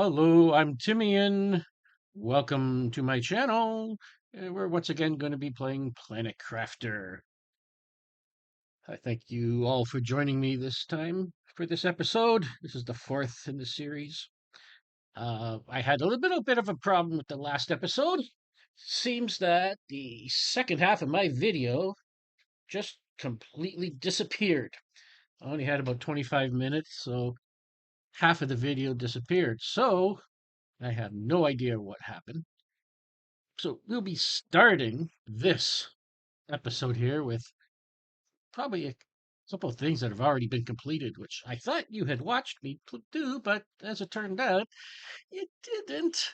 Hello, I'm Timian. Welcome to my channel. We're once again going to be playing Planet Crafter. I thank you all for joining me this time for this episode. This is the fourth in the series. I had a little bit of a problem with the last episode. Seems that the second half of my video just completely disappeared. I only had about 25 minutes, so half of the video disappeared. So I have no idea what happened. So we'll be starting this episode here with probably a couple of things that have already been completed, which I thought you had watched me do, but as it turned out, you didn't.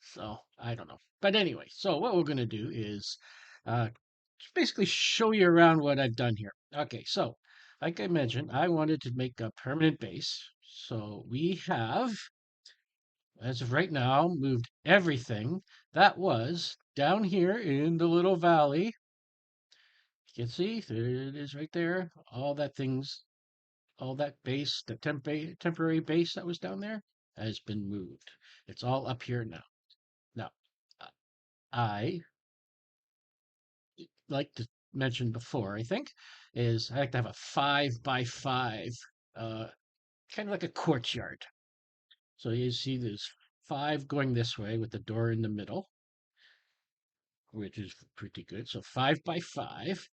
So I don't know. But anyway, so what we're going to do is just basically show you around what I've done here. Okay, so like I mentioned, I wanted to make a permanent base. So we have, as of right now, moved everything that was down here in the little valley. You can see there it is right there. All that base, the temporary base that was down there has been moved. It's all up here now. Now, uh, I like to mention before, I think, is I like to have a 5 by 5, uh, kind of like a courtyard. So you see there's five going this way with the door in the middle, which is pretty good. So 5 by 5.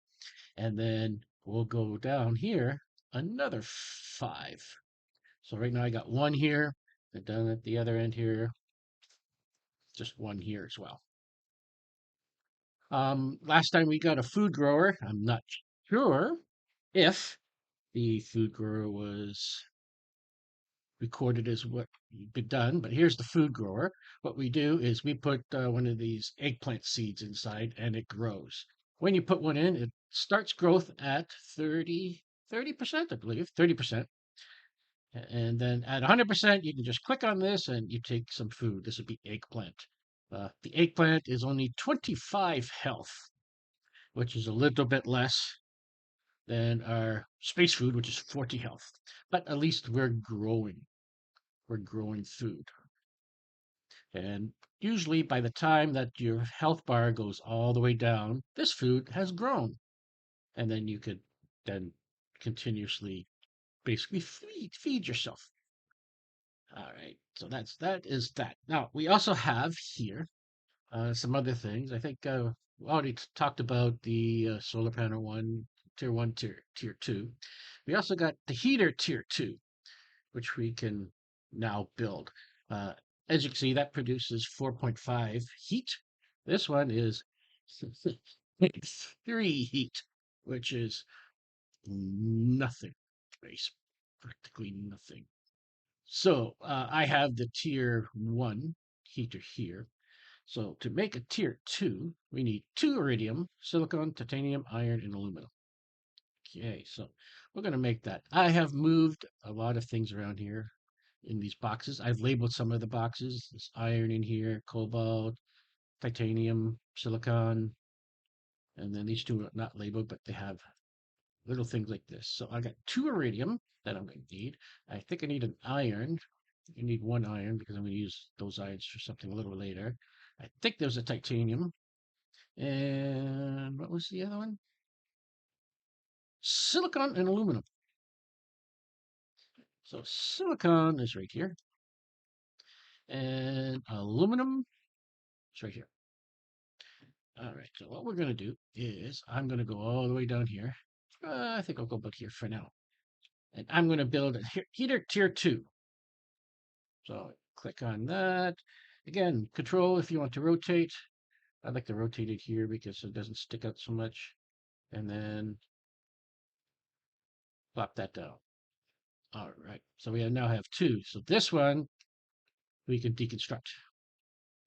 And then we'll go down here another 5. So right now I got one here, and down at the other end here, just one here as well. Last time we got a food grower. I'm not sure if the food grower was recorded as what been done, but here's the food grower. What we do is we put one of these eggplant seeds inside and it grows. When you put one in, it starts growth at 30%, I believe, 30%. And then at 100%, you can just click on this and you take some food. This would be eggplant. The eggplant is only 25 health, which is a little bit less than our space food, which is 40 health. But at least we're growing. We're growing food. And usually by the time that your health bar goes all the way down, this food has grown. And then you could then continuously basically feed yourself. All right, so that is that. Now we also have here some other things. I think we already talked about the solar panel one, tier two. We also got the heater tier two, which we can now build. Uh, as you can see, that produces 4.5 heat. This one is 3 heat, which is nothing. It's practically nothing. So I have the tier 1 heater here. So to make a tier 2, we need 2 iridium, silicon, titanium, iron, and aluminum. Okay, so we're going to make that. I have moved a lot of things around here in these boxes. I've labeled some of the boxes. There's iron in here, cobalt, titanium, silicon, and then these two are not labeled, but they have little things like this. So I got 2 iridium that I'm going to need. I think I need an iron. You need 1 iron because I'm going to use those irons for something a little later. I think there's a titanium. And what was the other one? Silicon and aluminum. So silicon is right here. And aluminum is right here. All right, so what we're going to do is I'm going to go all the way down here. I think I'll go about here for now. And I'm going to build a heater tier 2. So click on that. Again, control if you want to rotate. I like to rotate it here because it doesn't stick out so much. And then plop that down. All right, so we now have 2. So this one we can deconstruct.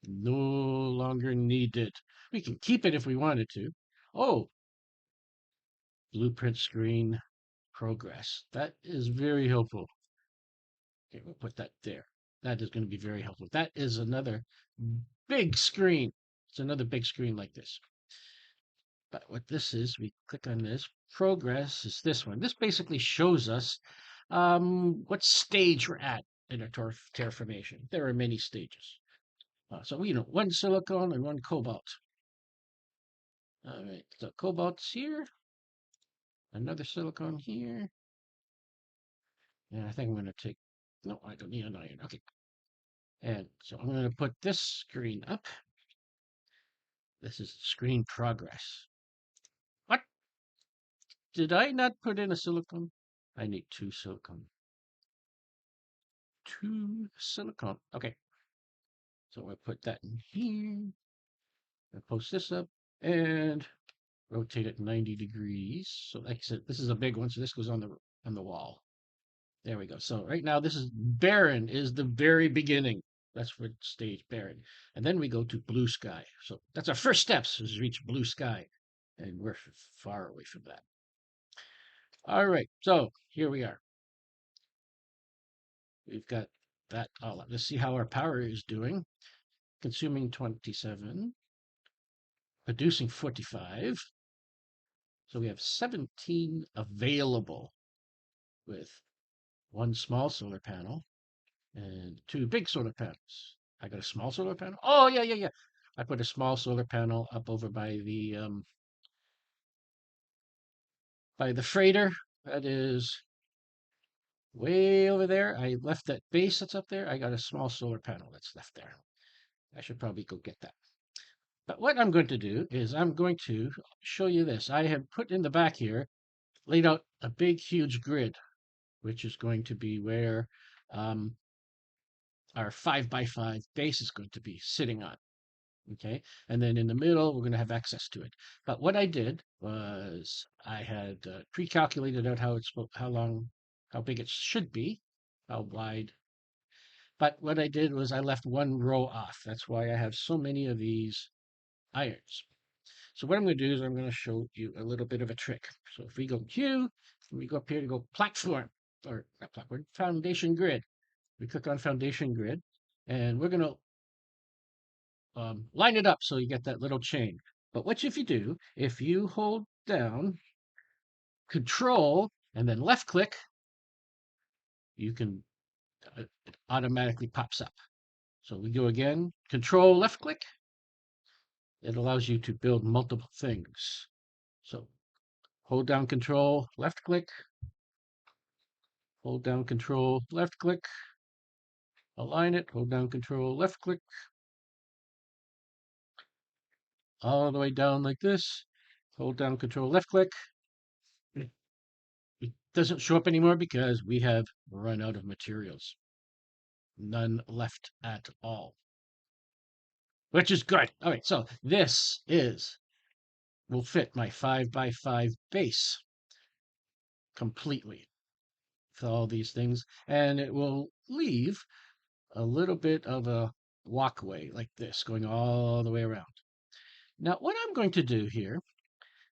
No longer needed. We can keep it if we wanted to. Oh, blueprint screen progress. That is very helpful. Okay, we'll put that there. That is going to be very helpful. That is another big screen. It's another big screen like this. But what this is, we click on this. Progress is this one. This basically shows us what stage we're at. in a terraformation. There are many stages. So, one silicon and one cobalt. All right, so cobalt's here, another silicon here, and I think I'm going to take, no, I don't need an iron. Okay, and so I'm going to put this screen up. This is screen progress. What? Did I not put in a silicon? I need two silicon. Two silicon. Okay, so we'll put that in here. I'll post this up and rotate it 90 degrees. So like I said, this is a big one, so this goes on the wall. There we go. So right now this is barren is the very beginning. That's what stage barren. And then we go to blue sky. So that's our first steps is reach blue sky. And we're far away from that. All right. So here we are. We've got that all up. Let's see how our power is doing. Consuming 27, producing 45. So we have 17 available with one small solar panel and two big solar panels. I got a small solar panel. Oh yeah, yeah, yeah. I put a small solar panel up over by the freighter. That is way over there. I left that base that's up there. I got a small solar panel that's left there. I should probably go get that. But what I'm going to do is I'm going to show you this. I have put in the back here, laid out a big, huge grid, which is going to be where um, our 5x5 base is going to be sitting on. Okay, and then in the middle we're going to have access to it. But what I did was I had pre-calculated out how big it should be, how wide. But what I did was I left one row off. That's why I have so many of these irons. So what I'm going to do is I'm going to show you a little bit of a trick. So if we go Q, we go up here to go platform, or not platform, foundation grid. We click on foundation grid, and we're going to line it up so you get that little chain. But what if you do, if you hold down Control and then left click, you can, it automatically pops up. So we go again, Control left click. It allows you to build multiple things. So hold down Control left click, hold down Control left click, align it, hold down Control left click, all the way down like this, hold down Control left click. It doesn't show up anymore because we have run out of materials. None left at all, which is good. All right, so this will fit my 5x5 base completely with all these things, and it will leave a little bit of a walkway like this going all the way around. Now, what I'm going to do here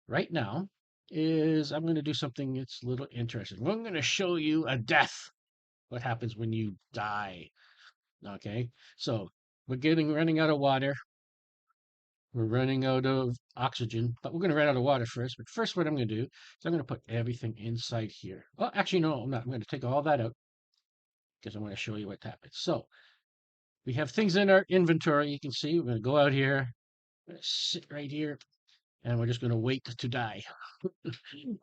right now is I'm going to do something that's a little interesting. I'm going to show you a death. What happens when you die? Okay, so we're running out of water. We're running out of oxygen, but we're going to run out of water first. But first, what I'm going to do is I'm going to put everything inside here. Oh, actually, no, I'm not. I'm going to take all that out because I want to show you what happens. So we have things in our inventory. You can see we're going to go out here, we're going to sit right here, and we're just going to wait to die.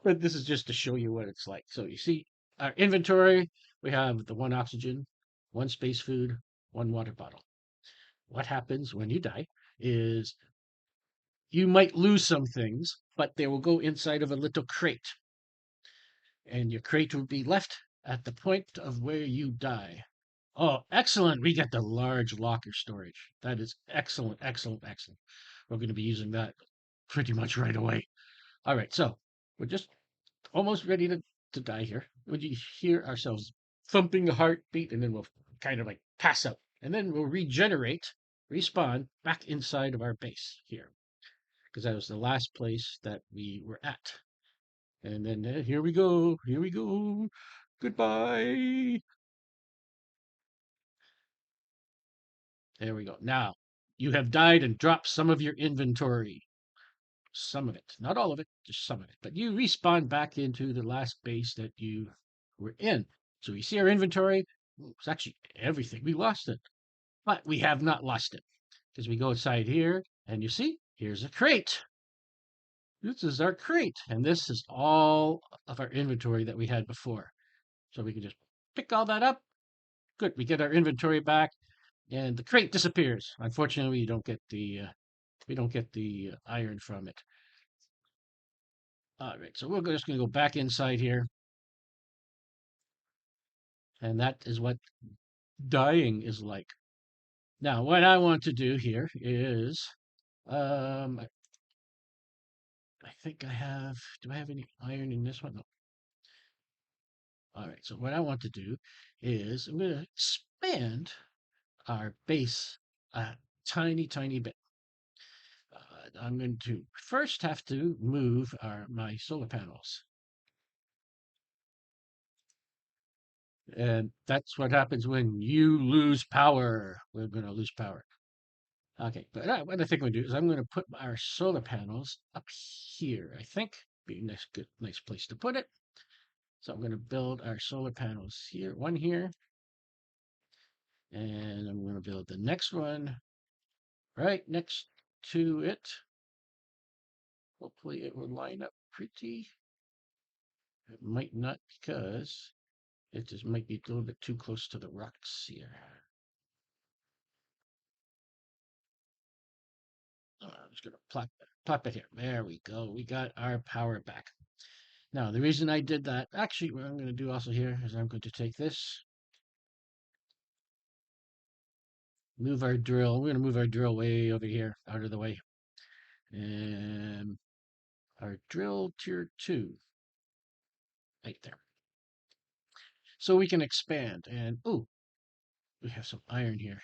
But this is just to show you what it's like. So you see our inventory, we have the one oxygen, one space food, one water bottle. What happens when you die is you might lose some things, but they will go inside of a little crate. And your crate will be left at the point of where you die. Oh, excellent. We get the large locker storage. That is excellent, excellent, excellent. We're going to be using that pretty much right away. All right, so we're just almost ready to die here. When you hear ourselves thumping a heartbeat, and then we'll kind of like pass out. And then we'll regenerate, respawn back inside of our base here. Because that was the last place that we were at. And then here we go. Here we go. Goodbye. There we go. Now, you have died and dropped some of your inventory. Some of it. Not all of it, just some of it. But you respawn back into the last base that you were in. So we see our inventory. It's actually everything. We lost it, but we have not lost it because we go inside here and you see, here's a crate. This is our crate, and this is all of our inventory that we had before. So we can just pick all that up. Good, we get our inventory back, and the crate disappears. Unfortunately, we don't get the iron from it. All right, so we're just going to go back inside here, and that is what dying is like. Now, what I want to do here is, I think I have. Do I have any iron in this one? No. All right, so what I want to do is I'm going to expand our base a tiny, tiny bit. I'm going to first have to move my solar panels. And that's what happens when you lose power. We're going to lose power. Okay, but what I think I'm going to do is I'm going to put our solar panels up here. I think be a nice, good, nice place to put it. So I'm going to build our solar panels here, one here, and I'm going to build the next one right next to it. Hopefully it will line up pretty. It might not because it just might be a little bit too close to the rocks here. I'm just going to plop it here. There we go. We got our power back. Now, the reason I did that, actually, what I'm going to do also here is I'm going to take this, move our drill. We're going to move our drill way over here, out of the way. And our drill tier 2, right there. So we can expand. And, oh, we have some iron here.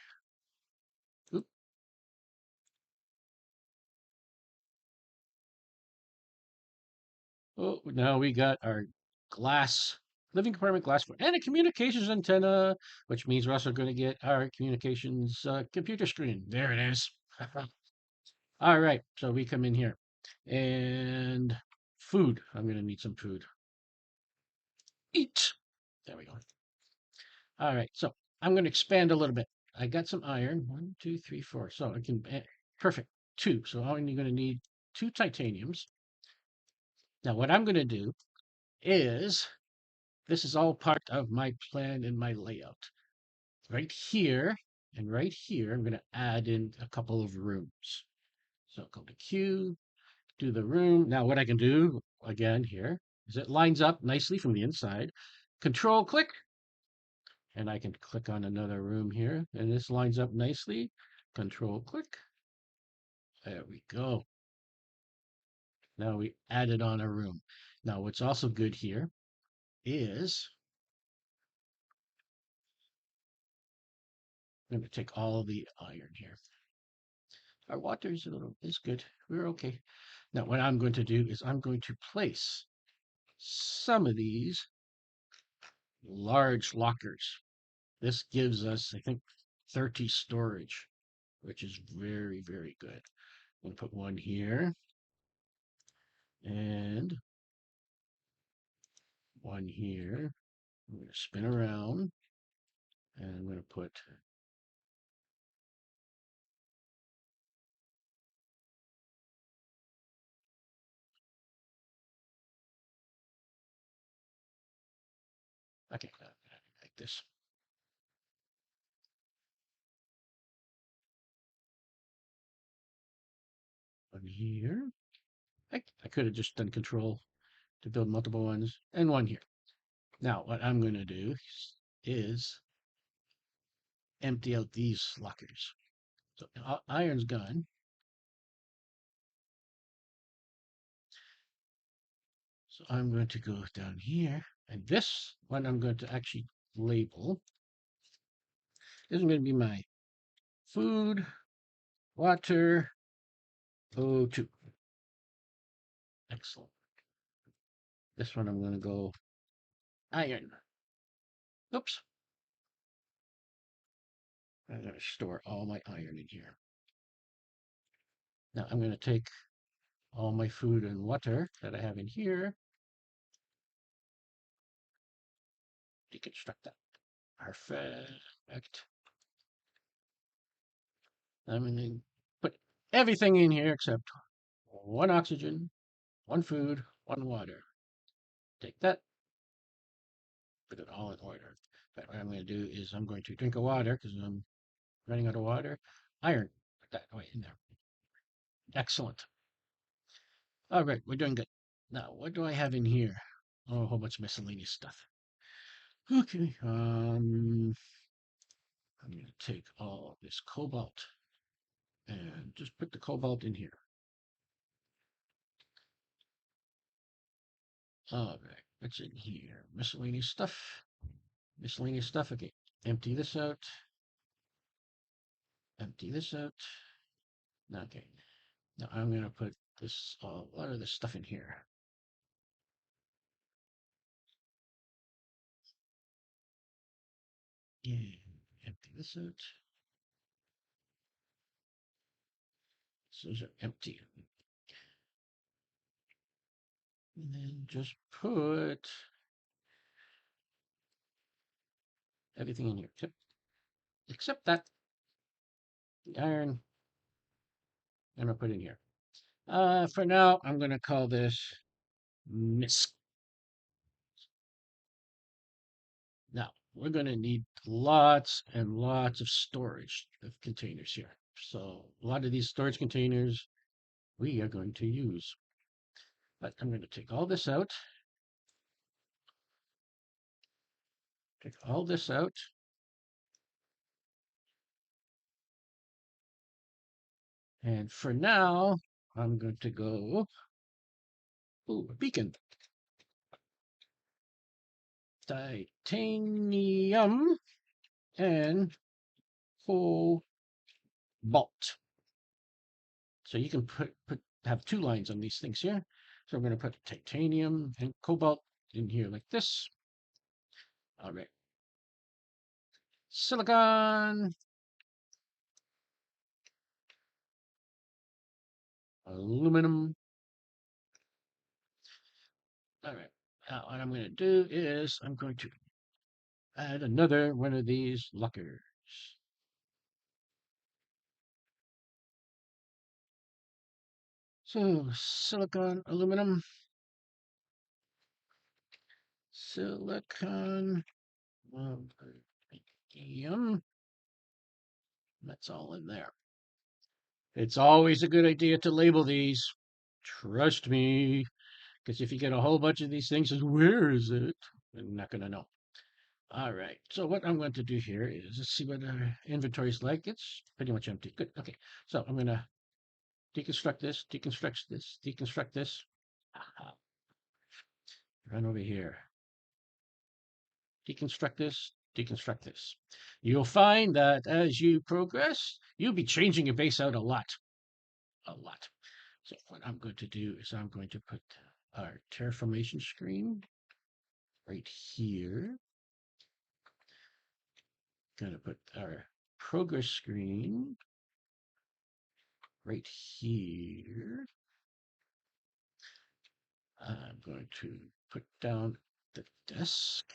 Oop. Oh, now we got our glass, living compartment glass, and a communications antenna, which means we're also going to get our communications computer screen. There it is. All right, so we come in here. And food. I'm going to need some food. Eat. There we go. All right, so I'm going to expand a little bit. I got some iron. 1, 2, 3, 4. So I can, perfect. 2. So I'm going to need 2 titaniums. Now, what I'm going to do is, this is all part of my plan and my layout. Right here and right here, I'm going to add in a couple of rooms. So go to Q, do the room. Now, what I can do again here is it lines up nicely from the inside. Control click, and I can click on another room here, and this lines up nicely. Control click. There we go. Now we added on a room. Now, what's also good here is I'm going to take all the iron here. Our water is good. We're okay. Now, what I'm going to do is I'm going to place some of these large lockers. This gives us, I think, 30 storage, which is very, very good. I'm going to put one here and one here. I'm going to spin around and I'm going to put okay, like this. One here. I could have just done control to build multiple ones and one here. Now, what I'm going to do is empty out these lockers. So iron's gone. So I'm going to go down here, and this one I'm going to actually label. This is going to be my food, water, O2. Excellent. This one I'm going to go iron. Oops. I'm going to store all my iron in here. Now I'm going to take all my food and water that I have in here, deconstruct that. Perfect. I'm going to put everything in here except one oxygen, one food, one water. Take that, put it all in order. But what I'm going to do is I'm going to drink a water because I'm running out of water. Iron, put that away in there. Excellent. All right, we're doing good. Now, what do I have in here? Oh, a whole bunch of miscellaneous stuff. Okay, I'm going to take all this cobalt and just put the cobalt in here. All right, what's in here? Miscellaneous stuff. Miscellaneous stuff. Okay, empty this out. Empty this out. Okay, now I'm going to put this, a lot of this stuff in here. Yeah, empty this out. So those are empty. And then just put everything in here. Except that the iron I'm going to put in here. For now, I'm going to call this MISC. Now, we're going to need lots and lots of storage of containers here. So a lot of these storage containers we are going to use. But I'm going to take all this out. Take all this out. And for now, I'm going to go, ooh, a beacon. Titanium and cobalt. So you can have two lines on these things here. So I'm going to put titanium and cobalt in here like this. All right. Silicon, aluminum. All right. Now what I'm going to do is I'm going to add another one of these lockers. So silicon, aluminum, silicon, lithium. That's all in there. It's always a good idea to label these. Trust me. Because if you get a whole bunch of these things, where is it? I'm not going to know. All right. So what I'm going to do here is let's see what our inventory is like. It's pretty much empty. Good. Okay. So I'm going to deconstruct this, deconstruct this, deconstruct this. Aha. Run over here. Deconstruct this, deconstruct this. You'll find that as you progress, you'll be changing your base out a lot. A lot. So what I'm going to do is I'm going to put our terraformation screen right here. Going to put our progress screen right here. I'm going to put down the desk.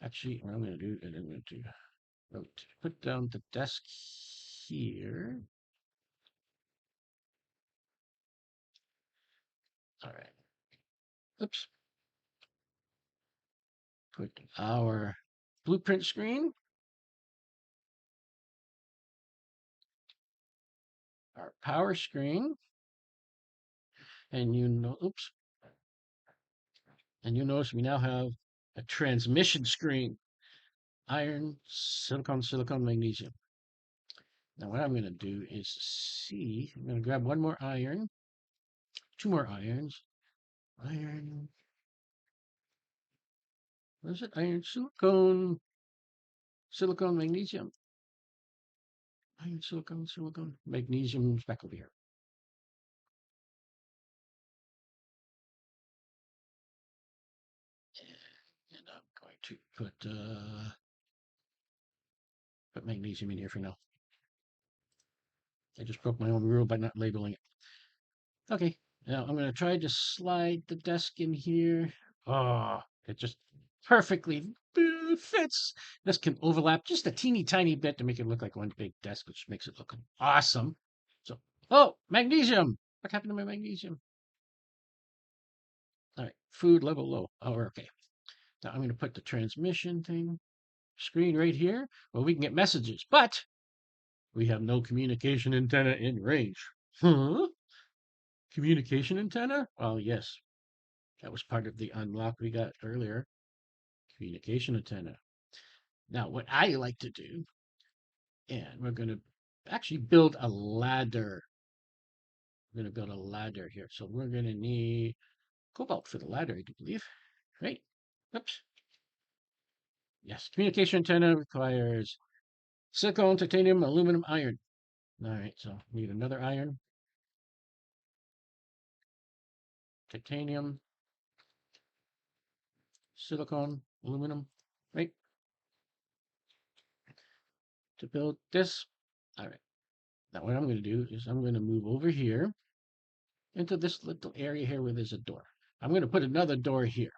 Actually, what I'm going to do is I'm going to put down the desk here. All right. Oops. Put our blueprint screen, our power screen, and oops. And you notice we now have a transmission screen. Iron, silicon, silicon, magnesium. Now what I'm going to do is see, I'm going to grab one more iron, two more irons. Iron, what is it? Iron, silicon, silicon, magnesium. Iron, silicon, silicon, magnesium's back over here. And I'm going to put magnesium in here for now. I just broke my own rule by not labeling it. Okay, now I'm going to try to slide the desk in here. Oh, it just perfectly fits. This can overlap just a teeny tiny bit to make it look like one big desk, which makes it look awesome. So, oh, magnesium. What happened to my magnesium? All right, food level low. Oh, okay. Now I'm going to put the transmission thing screen right here. Well, we can get messages, but we have no communication antenna in range. Huh? Communication antenna? Well, yes, that was part of the unlock we got earlier. Communication antenna. Now, what I like to do, and we're going to actually build a ladder. We're going to build a ladder here. So we're going to need cobalt for the ladder, I do believe. Right? Oops. Yes, communication antenna requires silicone, titanium, aluminum, iron. All right, so we need another iron, titanium, silicone, aluminum, right, to build this. All right. Now what I'm going to do is I'm going to move over here into this little area here where there's a door. I'm going to put another door here.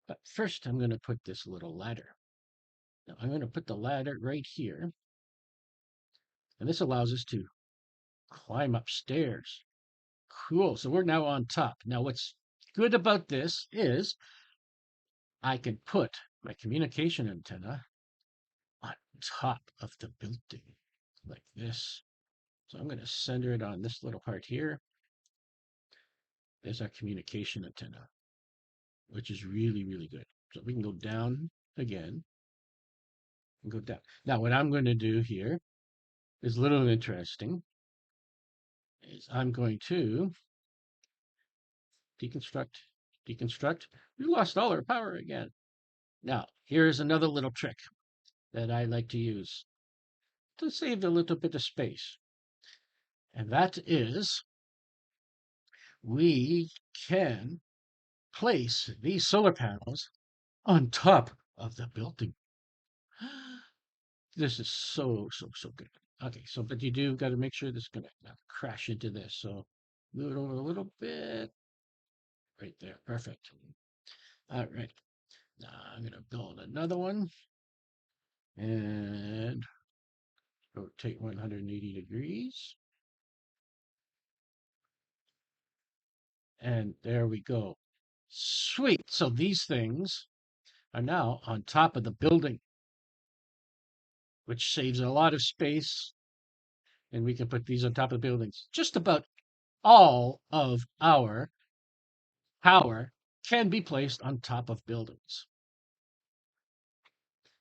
But first I'm going to put this little ladder. Now I'm going to put the ladder right here. And this allows us to climb upstairs. Cool. So we're now on top. Now what's good about this is I can put my communication antenna on top of the building like this. So I'm going to center it on this little part here. There's our communication antenna, which is really, really good. So we can go down again and go down. Now, what I'm going to do here is a little interesting. Is I'm going to deconstruct. We lost all our power again. Now, here's another little trick that I like to use to save a little bit of space. And that is we can place these solar panels on top of the building. This is so good. Okay, so but you do got to make sure this is going to not crash into this. So move it over a little bit. Right there. Perfect. All right. Now I'm going to build another one and rotate 180 degrees. And there we go. Sweet. So these things are now on top of the building, which saves a lot of space. And we can put these on top of the buildings. Just about all of our power can be placed on top of buildings,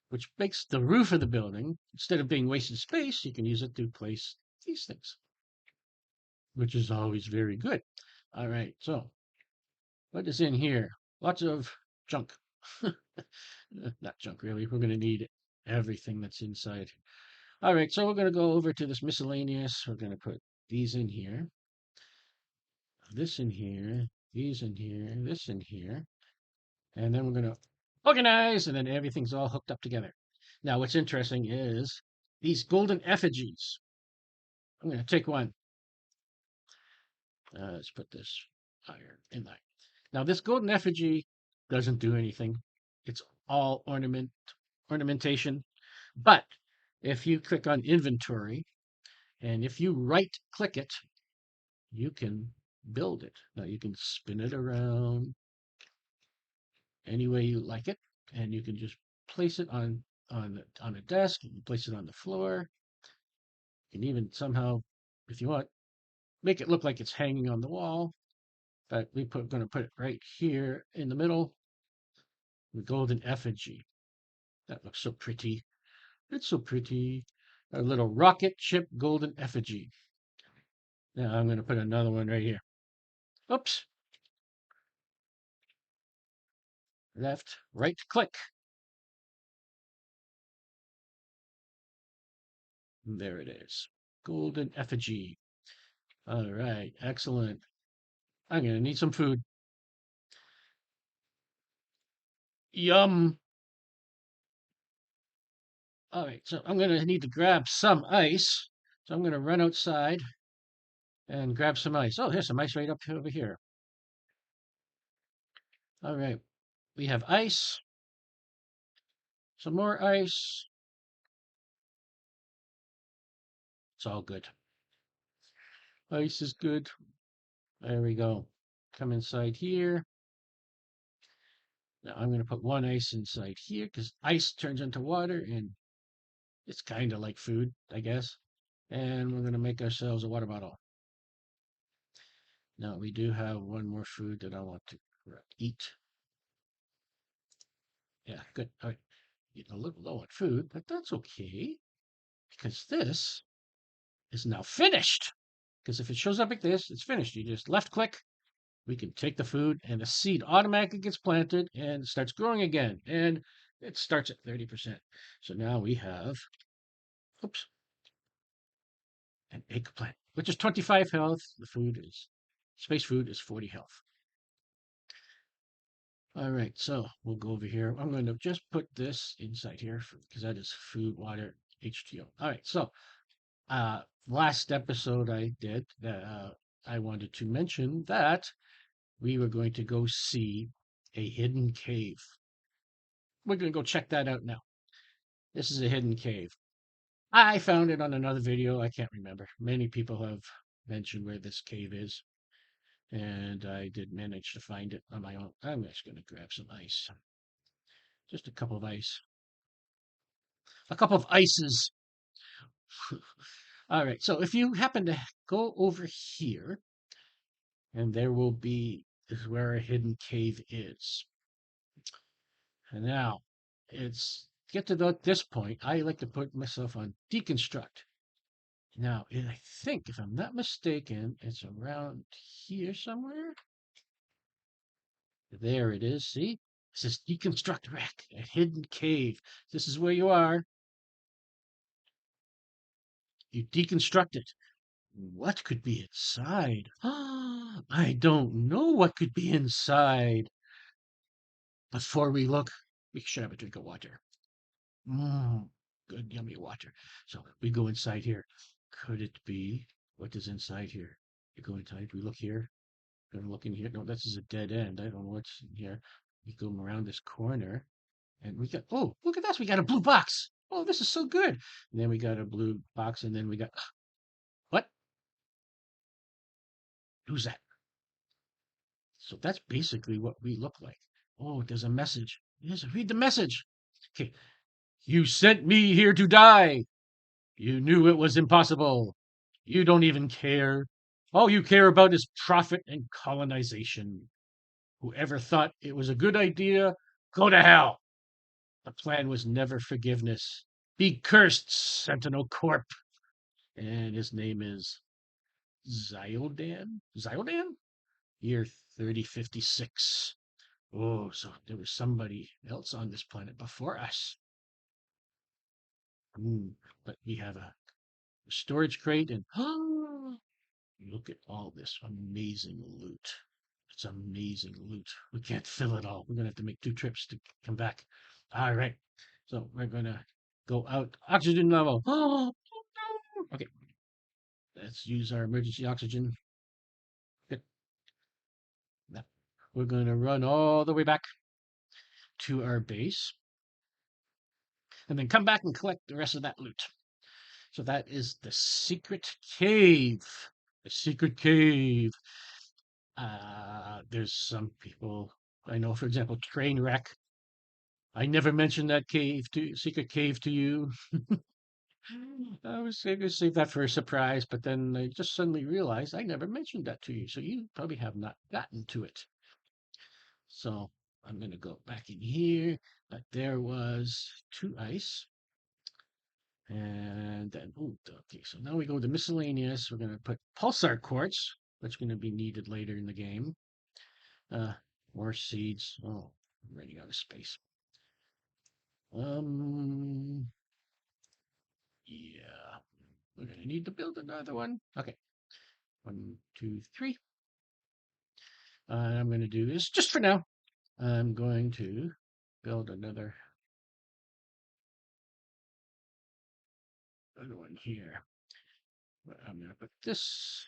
which makes the roof of the building, instead of being wasted space, you can use it to place these things, which is always very good. All right, so what is in here? Lots of junk. Not junk, really. We're going to need everything that's inside. All right, so we're going to go over to this miscellaneous. We're going to put these in here, this in here, these in here, this in here. And then we're going to organize, and then everything's all hooked up together. Now, what's interesting is these golden effigies. I'm going to take one. Let's put this higher in there. Now, this golden effigy doesn't do anything. It's all ornamentation. But if you click on inventory, and if you right click it, you can build it. Now you can spin it around any way you like it, and you can just place it on a desk. You can place it on the floor. You can even somehow, if you want, make it look like it's hanging on the wall. But going to put it right here in the middle. The golden effigy. That looks so pretty. It's so pretty. A little rocket ship golden effigy. Now I'm going to put another one right here. Oops. Left, right click. There it is. Golden effigy. All right, excellent. I'm going to need some food. Yum. All right, so I'm going to need to grab some ice. So I'm going to run outside and grab some ice. Oh, here's some ice right up over here. All right. We have ice, some more ice. It's all good. Ice is good. There we go. Come inside here. Now I'm going to put one ice inside here because ice turns into water and it's kind of like food, I guess. And we're going to make ourselves a water bottle. Now we do have one more food that I want to eat. Yeah, good. All right. Getting a little low on food, but that's okay because this is now finished. Because if it shows up like this, it's finished. You just left click, we can take the food and the seed automatically gets planted and starts growing again. And it starts at 30%. So now we have, oops, an eggplant, which is 25 health. The food is, space food is 40 health. All right, so we'll go over here. I'm going to just put this inside here because that is food, water, H2O. All right, so last episode I did, I wanted to mention that we were going to go see a hidden cave. We're going to go check that out now. This is a hidden cave. I found it on another video. I can't remember. Many people have mentioned where this cave is, and I did manage to find it on my own. I'm just going to grab some ice. Just a couple of ice. A couple of ices. All right. So if you happen to go over here, and there will be, this is where a hidden cave is. And now, it's get to this point. I like to put myself on deconstruct. Now, I think, if I'm not mistaken, it's around here somewhere. There it is. See? It says deconstruct wreck, a hidden cave. This is where you are. You deconstruct it. What could be inside? I don't know what could be inside. Before we look, we should have a drink of water. Mmm, good, yummy water. So we go inside here. Could it be? What is inside here? You go inside. We look here. We're looking here. No, this is a dead end. I don't know what's in here. We go around this corner, and we got. Oh, look at this! We got a blue box. Oh, this is so good. And then we got a blue box, and then we got what? Who's that? So that's basically what we look like. Oh, there's a message. Yes, read the message. Okay, you sent me here to die. You knew it was impossible. You don't even care. All you care about is profit and colonization. Whoever thought it was a good idea, go to hell. The plan was never forgiveness. Be cursed, Sentinel Corp. And his name is Ziodan? Ziodan? Year 3056. Oh, so there was somebody else on this planet before us. But we have a storage crate and look at all this amazing loot. It's amazing loot. We can't fill it all. We're going to have to make 2 trips to come back. All right. So we're going to go out. Oxygen level. Okay. Let's use our emergency oxygen. Good. Now we're going to run all the way back to our base and then come back and collect the rest of that loot. So that is the secret cave. The secret cave. There's some people I know, for example, Trainwreck. I never mentioned that secret cave to you. I was going to save that for a surprise, but then I just suddenly realized I never mentioned that to you, so you probably have not gotten to it. So I'm going to go back in here, but there was 2 ice. And then, oh, okay, so now we go to miscellaneous. We're going to put pulsar quartz, that's going to be needed later in the game. More seeds. Oh, I'm running out of space. Yeah, we're gonna need to build another one. Okay, 1, 2, 3. I'm gonna do this just for now. I'm going to build another one here. I'm gonna put this.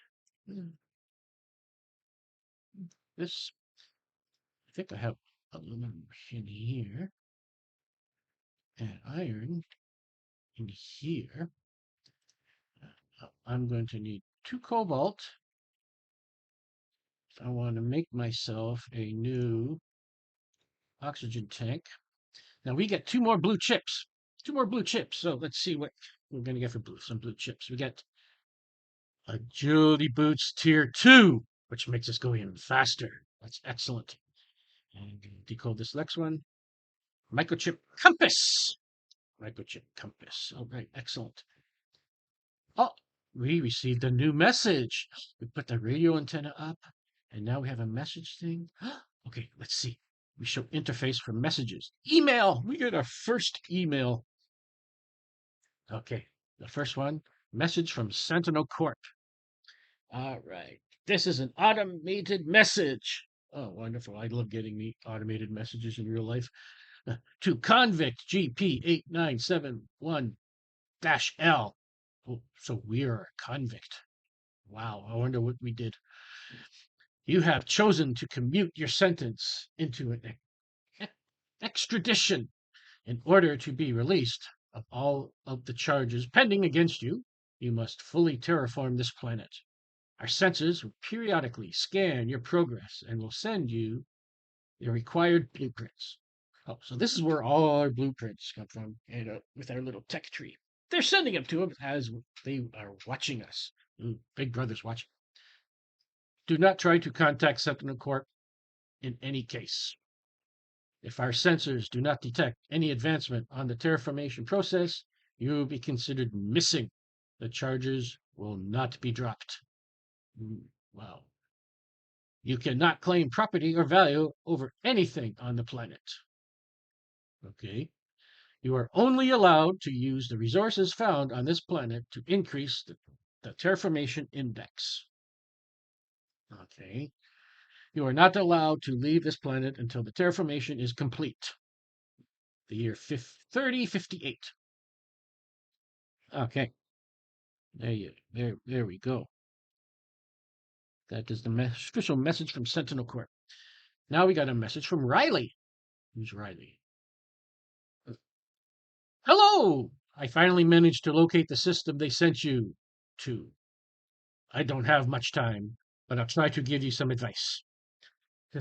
I think I have. aluminum in here, and iron in here. I'm going to need 2 cobalt. I want to make myself a new oxygen tank. Now we get 2 more blue chips. 2 more blue chips. So let's see what we're going to get for some blue chips. We get agility boots tier 2, which makes us go even faster. That's excellent. And decode this next one. Microchip compass. Microchip compass. All right, excellent. Oh, we received a new message. We put the radio antenna up, and now we have a message thing. Okay, let's see. We show interface for messages. Email. We get our first email. Okay, the first one, message from Sentinel Corp. All right. This is an automated message. Oh, wonderful. I love getting the automated messages in real life. To convict GP8971-L. Oh, so we are a convict. Wow, I wonder what we did. You have chosen to commute your sentence into an extradition in order to be released of all of the charges pending against you. You must fully terraform this planet. Our sensors will periodically scan your progress and will send you the required blueprints. Oh, so this is where all our blueprints come from, and with our little tech tree. They're sending them to them as they are watching us. Ooh, Big Brother's watching. Do not try to contact Sentinel Corp in any case. If our sensors do not detect any advancement on the terraformation process, you will be considered missing. The charges will not be dropped. Wow. You cannot claim property or value over anything on the planet. Okay. You are only allowed to use the resources found on this planet to increase the terraformation index. Okay. You are not allowed to leave this planet until the terraformation is complete. The year 3058. Okay. There we go. That is the official message from Sentinel Corp. Now we got a message from Riley. Who's Riley? Hello! I finally managed to locate the system they sent you to. I don't have much time, but I'll try to give you some advice. The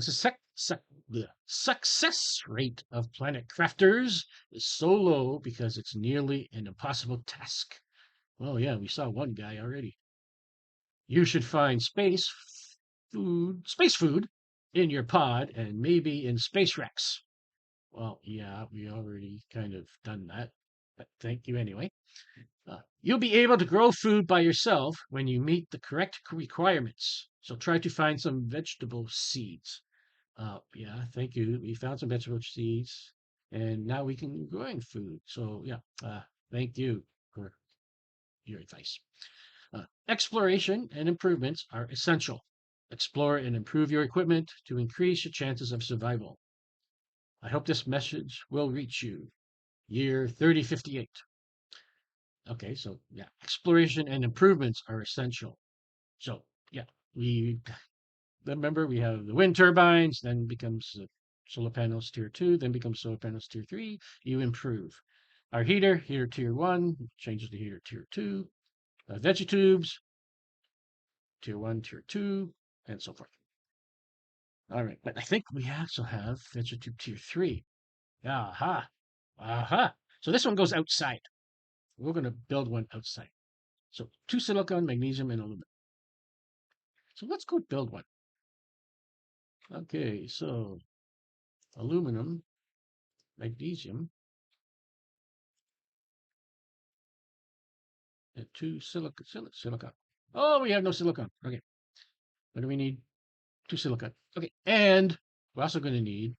success rate of planet crafters is so low because it's nearly an impossible task. Well, yeah, we saw one guy already. You should find space food in your pod and maybe in space wrecks. Well, yeah, we already kind of done that, but thank you anyway. You'll be able to grow food by yourself when you meet the correct requirements. So try to find some vegetable seeds. Yeah, thank you. We found some vegetable seeds, and now we can growing food. So yeah, thank you for your advice. Exploration and improvements are essential. Explore and improve your equipment to increase your chances of survival. I hope this message will reach you. Year 3058. Okay, so yeah, exploration and improvements are essential. So yeah, we remember we have the wind turbines, then becomes solar panels tier 2, then becomes solar panels tier 3. You improve. Our heater tier 1, changes to heater tier 2. Vegetubes, tier 1, tier 2, and so forth. All right, but I think we also have Vegetube tier 3. Aha, aha. So this one goes outside. We're going to build one outside. So 2 silicon, magnesium, and aluminum. So let's go build one. Okay, so aluminum, magnesium, and 2 silicon. Oh, we have no silicon. Okay, what do we need? 2 silicon. Okay, and we're also going to need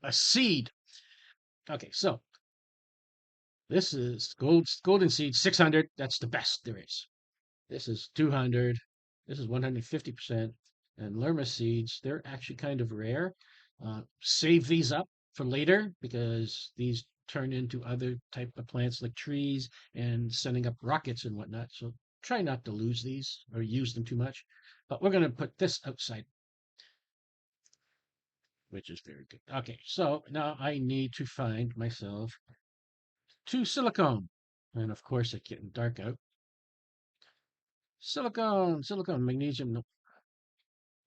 a seed. Okay, so this is golden seed 600. That's the best there is. This is 200. This is 150%. And Lerma seeds, they're actually kind of rare. Save these up for later because these turn into other type of plants like trees and sending up rockets and whatnot. So try not to lose these or use them too much. But we're going to put this outside. which is very good. Okay, so now I need to find myself two silicone. And of course, it's getting dark out. Silicone, magnesium. No,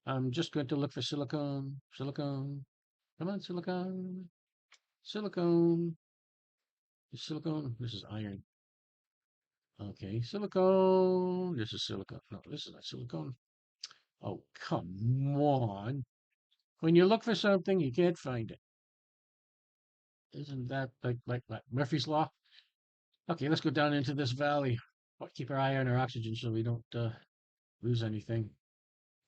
I'm just going to look for silicone. Come on, silicone, silicone. This is iron. Okay, silicone. This is silicone. No, this is not silicone. Oh, come on. When you look for something, you can't find it. Isn't that like Murphy's Law? Okay, let's go down into this valley. Keep our eye on our oxygen so we don't lose anything.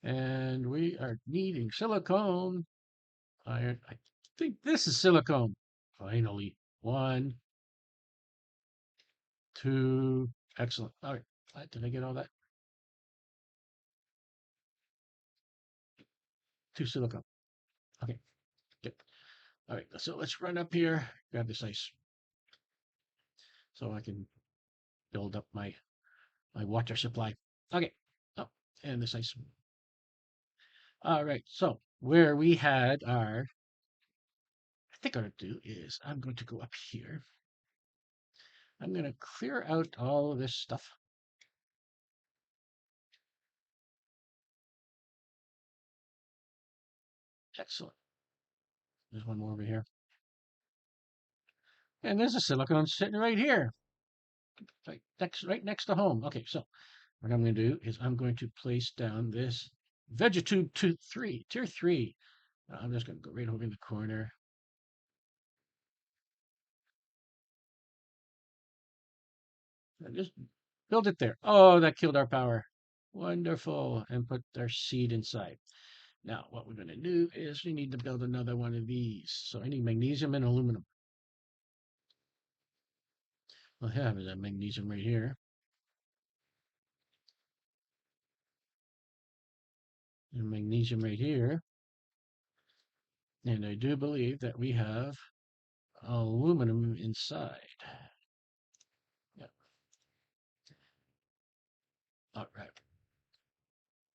And we are needing silicone. Iron. I think this is silicone. Finally. One, two. Excellent. All right. Did I get all that? Two silicone. Okay. Good. All right. So let's run up here, grab this ice so I can build up my water supply. Okay. Oh, and this ice. All right. So where we had our, I think what I'll do is I'm going to go up here. I'm going to clear out all of this stuff. Excellent. There's one more over here. And there's a silicone sitting right here. Right next to home. Okay, so what I'm going to do is I'm going to place down this Vegetube tier 3. I'm just going to go right over in the corner. And just build it there. Oh, that killed our power. Wonderful. And put our seed inside. Now, what we're going to do is we need to build another one of these. So I need magnesium and aluminum. I have that magnesium right here. And magnesium right here. And I do believe that we have aluminum inside. Yep. All right.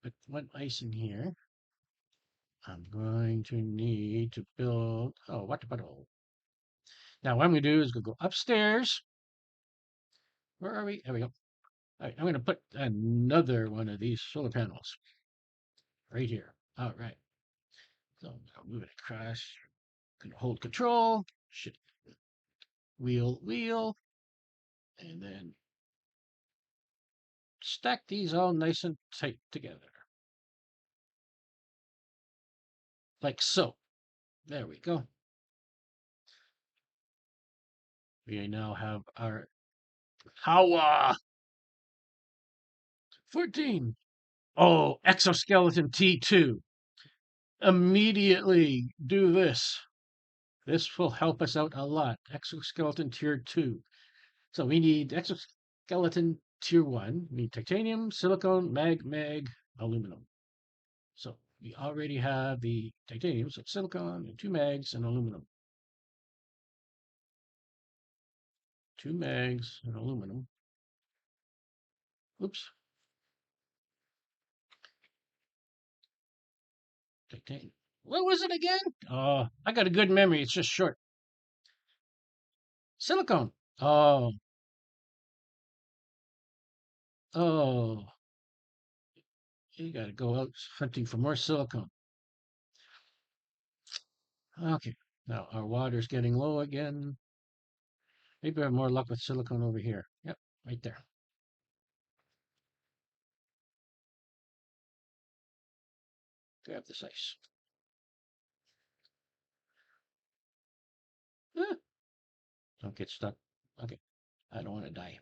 Put one ice in here. I'm going to need to build. Oh, what about all? Now, what I'm going to do is go upstairs. Where are we? There we go. All right, I'm going to put another one of these solar panels right here. All right. So I'll move it across. Going to hold control. Shift. Wheel. And then stack these all nice and tight together. Like so. There we go. We now have our Hawa 14. Oh, exoskeleton T2. Immediately do this. This will help us out a lot. Exoskeleton tier 2. So we need exoskeleton tier 1. We need titanium, silicone, mag, aluminum. So we already have the titanium, so silicon, and 2 mags, and aluminum. 2 mags and aluminum. Oops. Titanium. What was it again? Oh, I got a good memory. It's just short. Silicone. Oh, oh. You got to go out hunting for more silicone. Okay. Now our water's getting low again. Maybe I have more luck with silicone over here. Yep, right there. Grab this ice. Ah, don't get stuck. Okay. I don't want to die.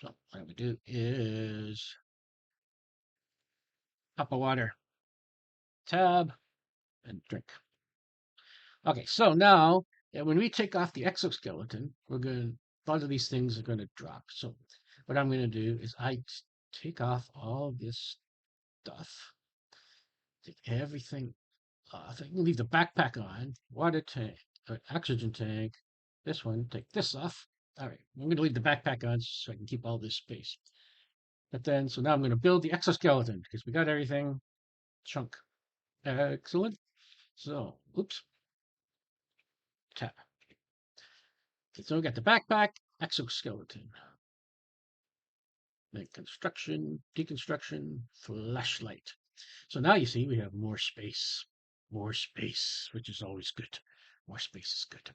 So what we do is cup of water, tab, and drink. Okay, so now when we take off the exoskeleton, a lot of these things are going to drop. So what I'm going to do is take off all this stuff, take everything off. I can leave the backpack on, water tank, oxygen tank, this one, take this off. All right, I'm going to leave the backpack on so I can keep all this space. But then, so now I'm going to build the exoskeleton because we got everything. Chunk. Excellent. So, oops, tap. Okay, so we got the backpack, exoskeleton, then construction, deconstruction, flashlight. So now you see we have more space, which is always good. More space is good.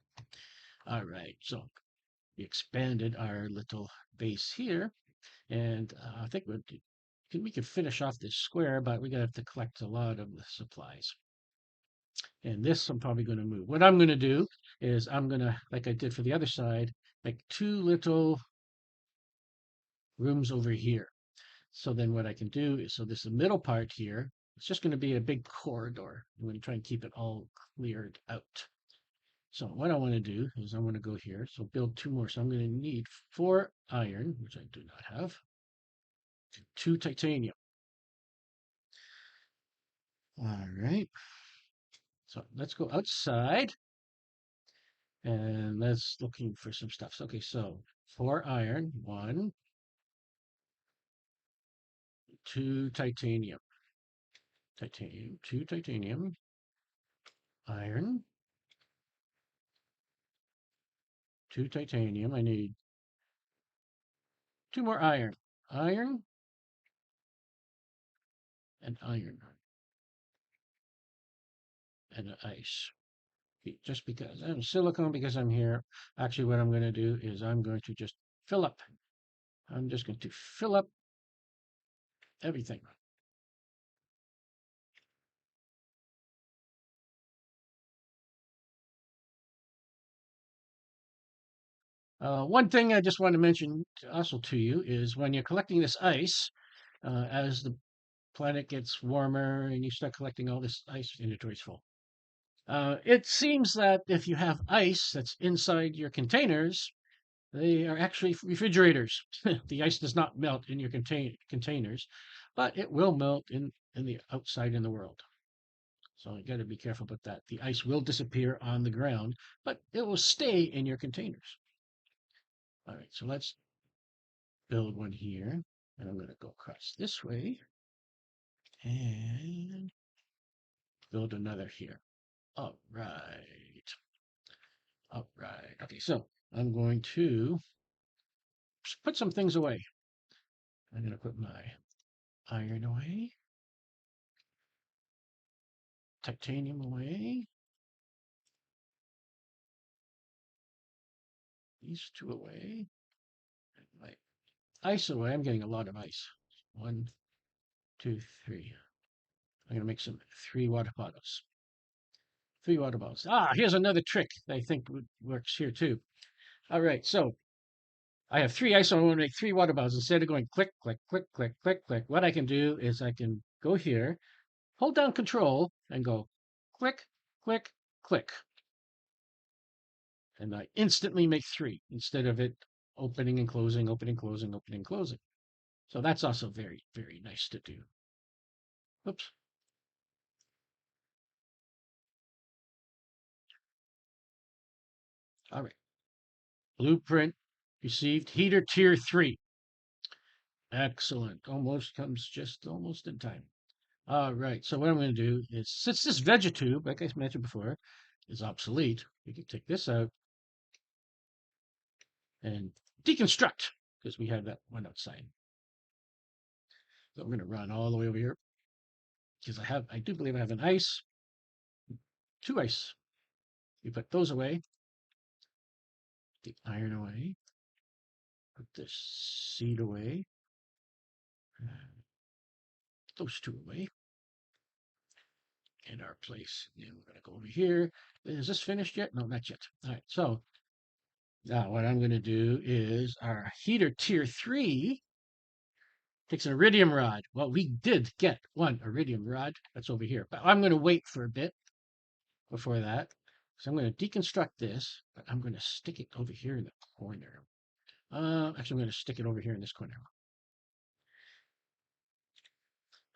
All right, so we expanded our little base here, and I think we could finish off this square, but we got to collect a lot of the supplies. And this I'm probably going to move. What I'm going to do is I'm going to, like I did for the other side, make two little rooms over here. So then what I can do is, so this middle part here, it's just going to be a big corridor. I'm going to try and keep it all cleared out. So what I want to do is I want to go here. So build two more. So I'm going to need 4 iron, which I do not have, 2 titanium. All right. So let's go outside and let's looking for some stuff. So, okay, so 4 iron, 2 titanium, 2 titanium, iron, 2 titanium. I need 2 more iron and iron and ice. Just because I'm silicone because I'm here. Actually, what I'm going to do is I'm going to just fill up. I'm just going to fill up everything. One thing I just want to mention also to you is when you're collecting this ice, as the planet gets warmer and you start collecting all this ice, inventory's full. It seems that if you have ice that's inside your containers, they are actually refrigerators. The ice does not melt in your containers, but it will melt in the outside in the world. So you got to be careful about that. The ice will disappear on the ground, but it will stay in your containers. All right, so let's build one here. And I'm going to go across this way and build another here. All right. All right. Okay, so I'm going to put some things away. I'm going to put my iron away, titanium away, these two away, and my ice away. I'm getting a lot of ice. 1, 2, 3. I'm going to make some 3 water bottles. 3 water bottles. Ah, here's another trick that I think works here too. All right, so I have 3 ice, so I want to make 3 water bottles. Instead of going click, click, click, click, click, click, what I can do is I can go here, hold down control, and go click, click, click. And I instantly make 3 instead of it opening and closing, opening, closing, opening, closing. So that's also very, very nice to do. Oops. All right. Blueprint received. Heater tier 3. Excellent. Almost comes just almost in time. All right. So what I'm going to do is, since this vegetube, like I mentioned before, is obsolete, we can take this out and deconstruct because we have that one outside. So I'm going to run all the way over here because I do believe I have an ice, 2 ice. We put those away, the iron away, put this seed away, those 2 away, in our place. And we're going to go over here. Is this finished yet? No, not yet. All right. So now what I'm going to do is our heater tier 3 takes an iridium rod. Well, we did get one iridium rod. That's over here. But I'm going to wait for a bit before that. So I'm going to deconstruct this, but I'm going to stick it over here in the corner. Actually, I'm going to stick it over here in this corner.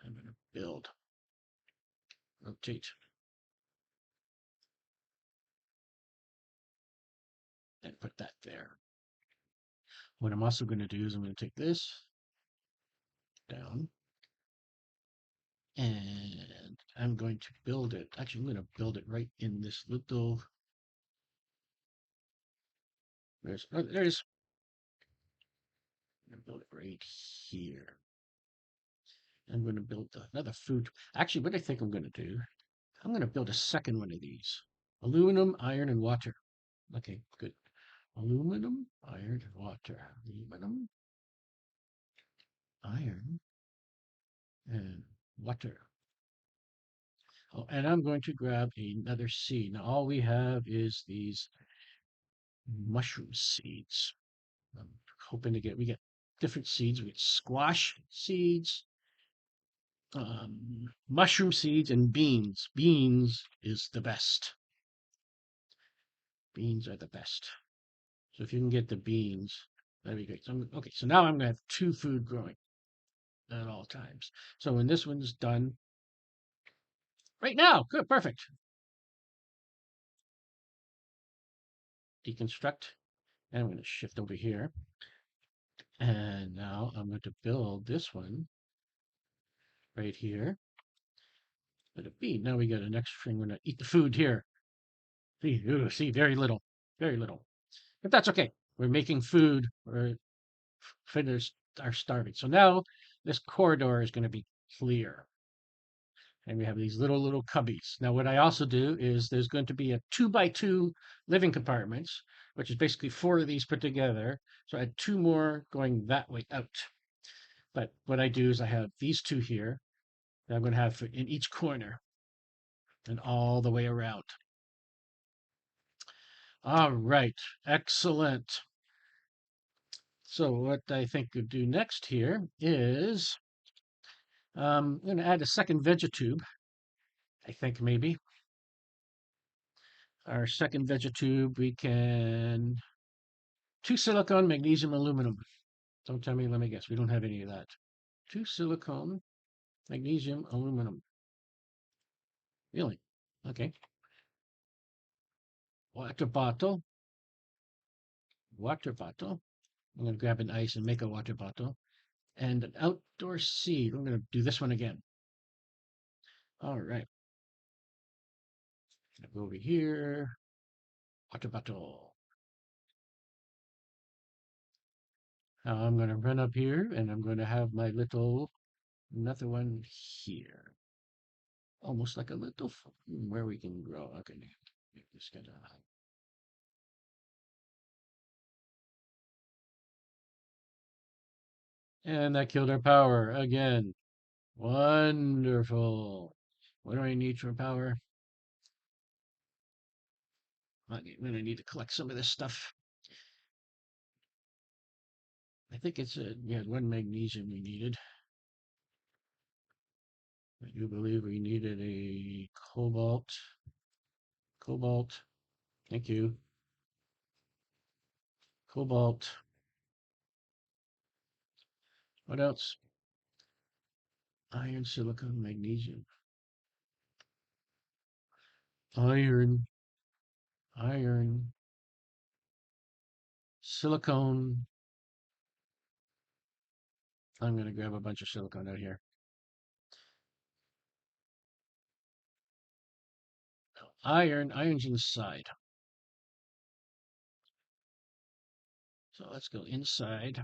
I'm going to build, rotate, and put that there. What I'm also going to do is I'm going to take this down And I'm going to build it. Actually, I'm going to build it right in this little. There's. I'm going to build it right here. I'm going to build another food. Actually, what I think I'm going to do, I'm going to build a second one of these. Aluminum, iron, and water. Okay, good. Aluminum, iron, and water. Aluminum, iron, and water. Oh, and I'm going to grab another seed. Now, all we have is these mushroom seeds. I'm hoping we get different seeds. We get squash seeds, mushroom seeds, and beans. Beans is the best. Beans are the best. So if you can get the beans, that'd be great. Okay, so now I'm going to have two food growing at all times. So when this one's done, right now, good, perfect. Deconstruct, and I'm going to shift over here. And now I'm going to build this one right here. Let it be. Now we got an extra thing. We're going to eat the food here. See, very little, very little. But that's okay. We're making food. We're finished. Are starving. So now this corridor is going to be clear. And we have these little cubbies. Now, what I also do is there's going to be a 2x2 living compartments, which is basically four of these put together. So I had two more going that way out. But what I do is I have these two here that I'm going to have in each corner and all the way around. All right, excellent. So what I think we'll do next here is I'm going to add a second vegetube. I think maybe our second vegetube we can two silicon, magnesium, aluminum. Don't tell me. Let me guess. We don't have any of that. Two silicon, magnesium, aluminum. Really? Okay. Water bottle. Water bottle. I'm going to grab an ice and make a water bottle. And an outdoor seed. I'm going to do this one again. All right. Go over here. Water bottle. Now I'm going to run up here and I'm going to have my little, another one here. Almost like a little, where we can grow. Okay, make this kind of, and that killed our power again. Wonderful. What do I need for power? I'm going to need to collect some of this stuff. I think we had one magnesium we needed. I do believe we needed a cobalt. Cobalt. Thank you. Cobalt. What else? Iron, silicon, magnesium. Iron. Iron. Silicone. I'm going to grab a bunch of silicone out here. Iron. Iron's inside. So let's go inside.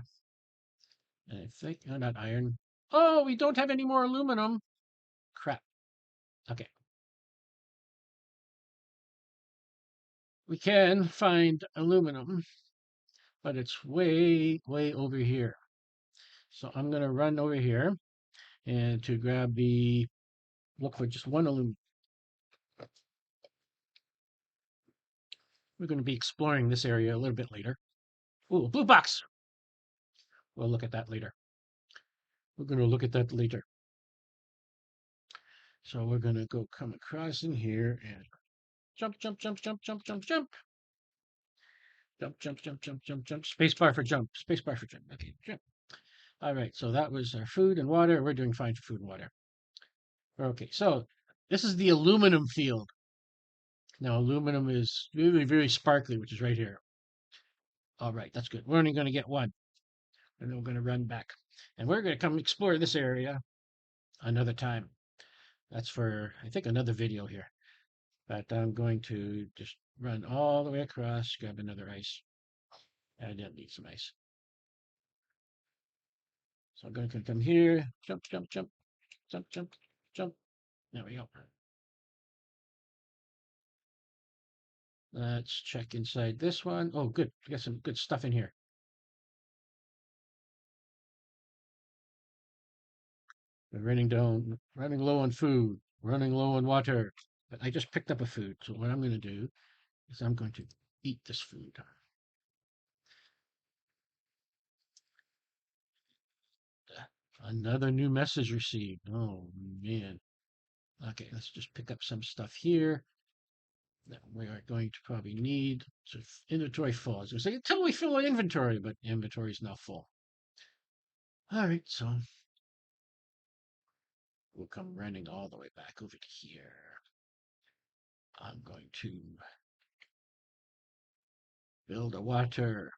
And I think, oh, not iron. Oh, we don't have any more aluminum. Crap. Okay. We can find aluminum, but it's way, way over here. So I'm going to run over here and to grab look for just one aluminum. We're going to be exploring this area a little bit later. Ooh, blue box. We'll look at that later. We're going to look at that later. So we're going to go come across in here and jump, jump, jump, jump, jump, jump, jump. Jump, jump, jump, jump, jump, jump. Space bar for jump. Space bar for jump. Okay, jump. All right, so that was our food and water. We're doing fine for food and water. Okay, so this is the aluminum field. Now, aluminum is really very sparkly, which is right here. All right, that's good. We're only going to get one, and then we're going to run back. And we're going to come explore this area another time. That's for, I think, another video here. But I'm going to just run all the way across, grab another ice. I didn't need some ice. So I'm going to come here, jump, jump, jump, jump, jump, jump. There we go. Let's check inside this one. Oh, good. We got some good stuff in here. We're running low on food, running low on water. But I just picked up a food. So what I'm going to do is I'm going to eat this food. Another new message received. Oh, man. Okay, let's just pick up some stuff here that we are going to probably need. So inventory full. I was going to say, until we fill our inventory, but inventory is now full. All right, so we'll come running all the way back over to here. I'm going to build a water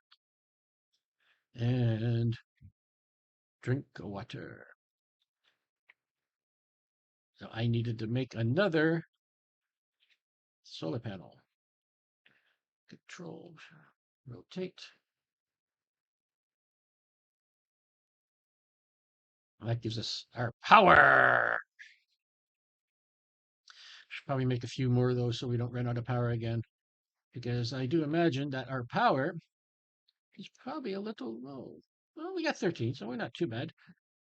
and drink a water. So I needed to make another solar panel. Control, rotate. That gives us our power. Should probably make a few more of those so we don't run out of power again. Because I do imagine that our power is probably a little low. Well, we got 13, so we're not too bad.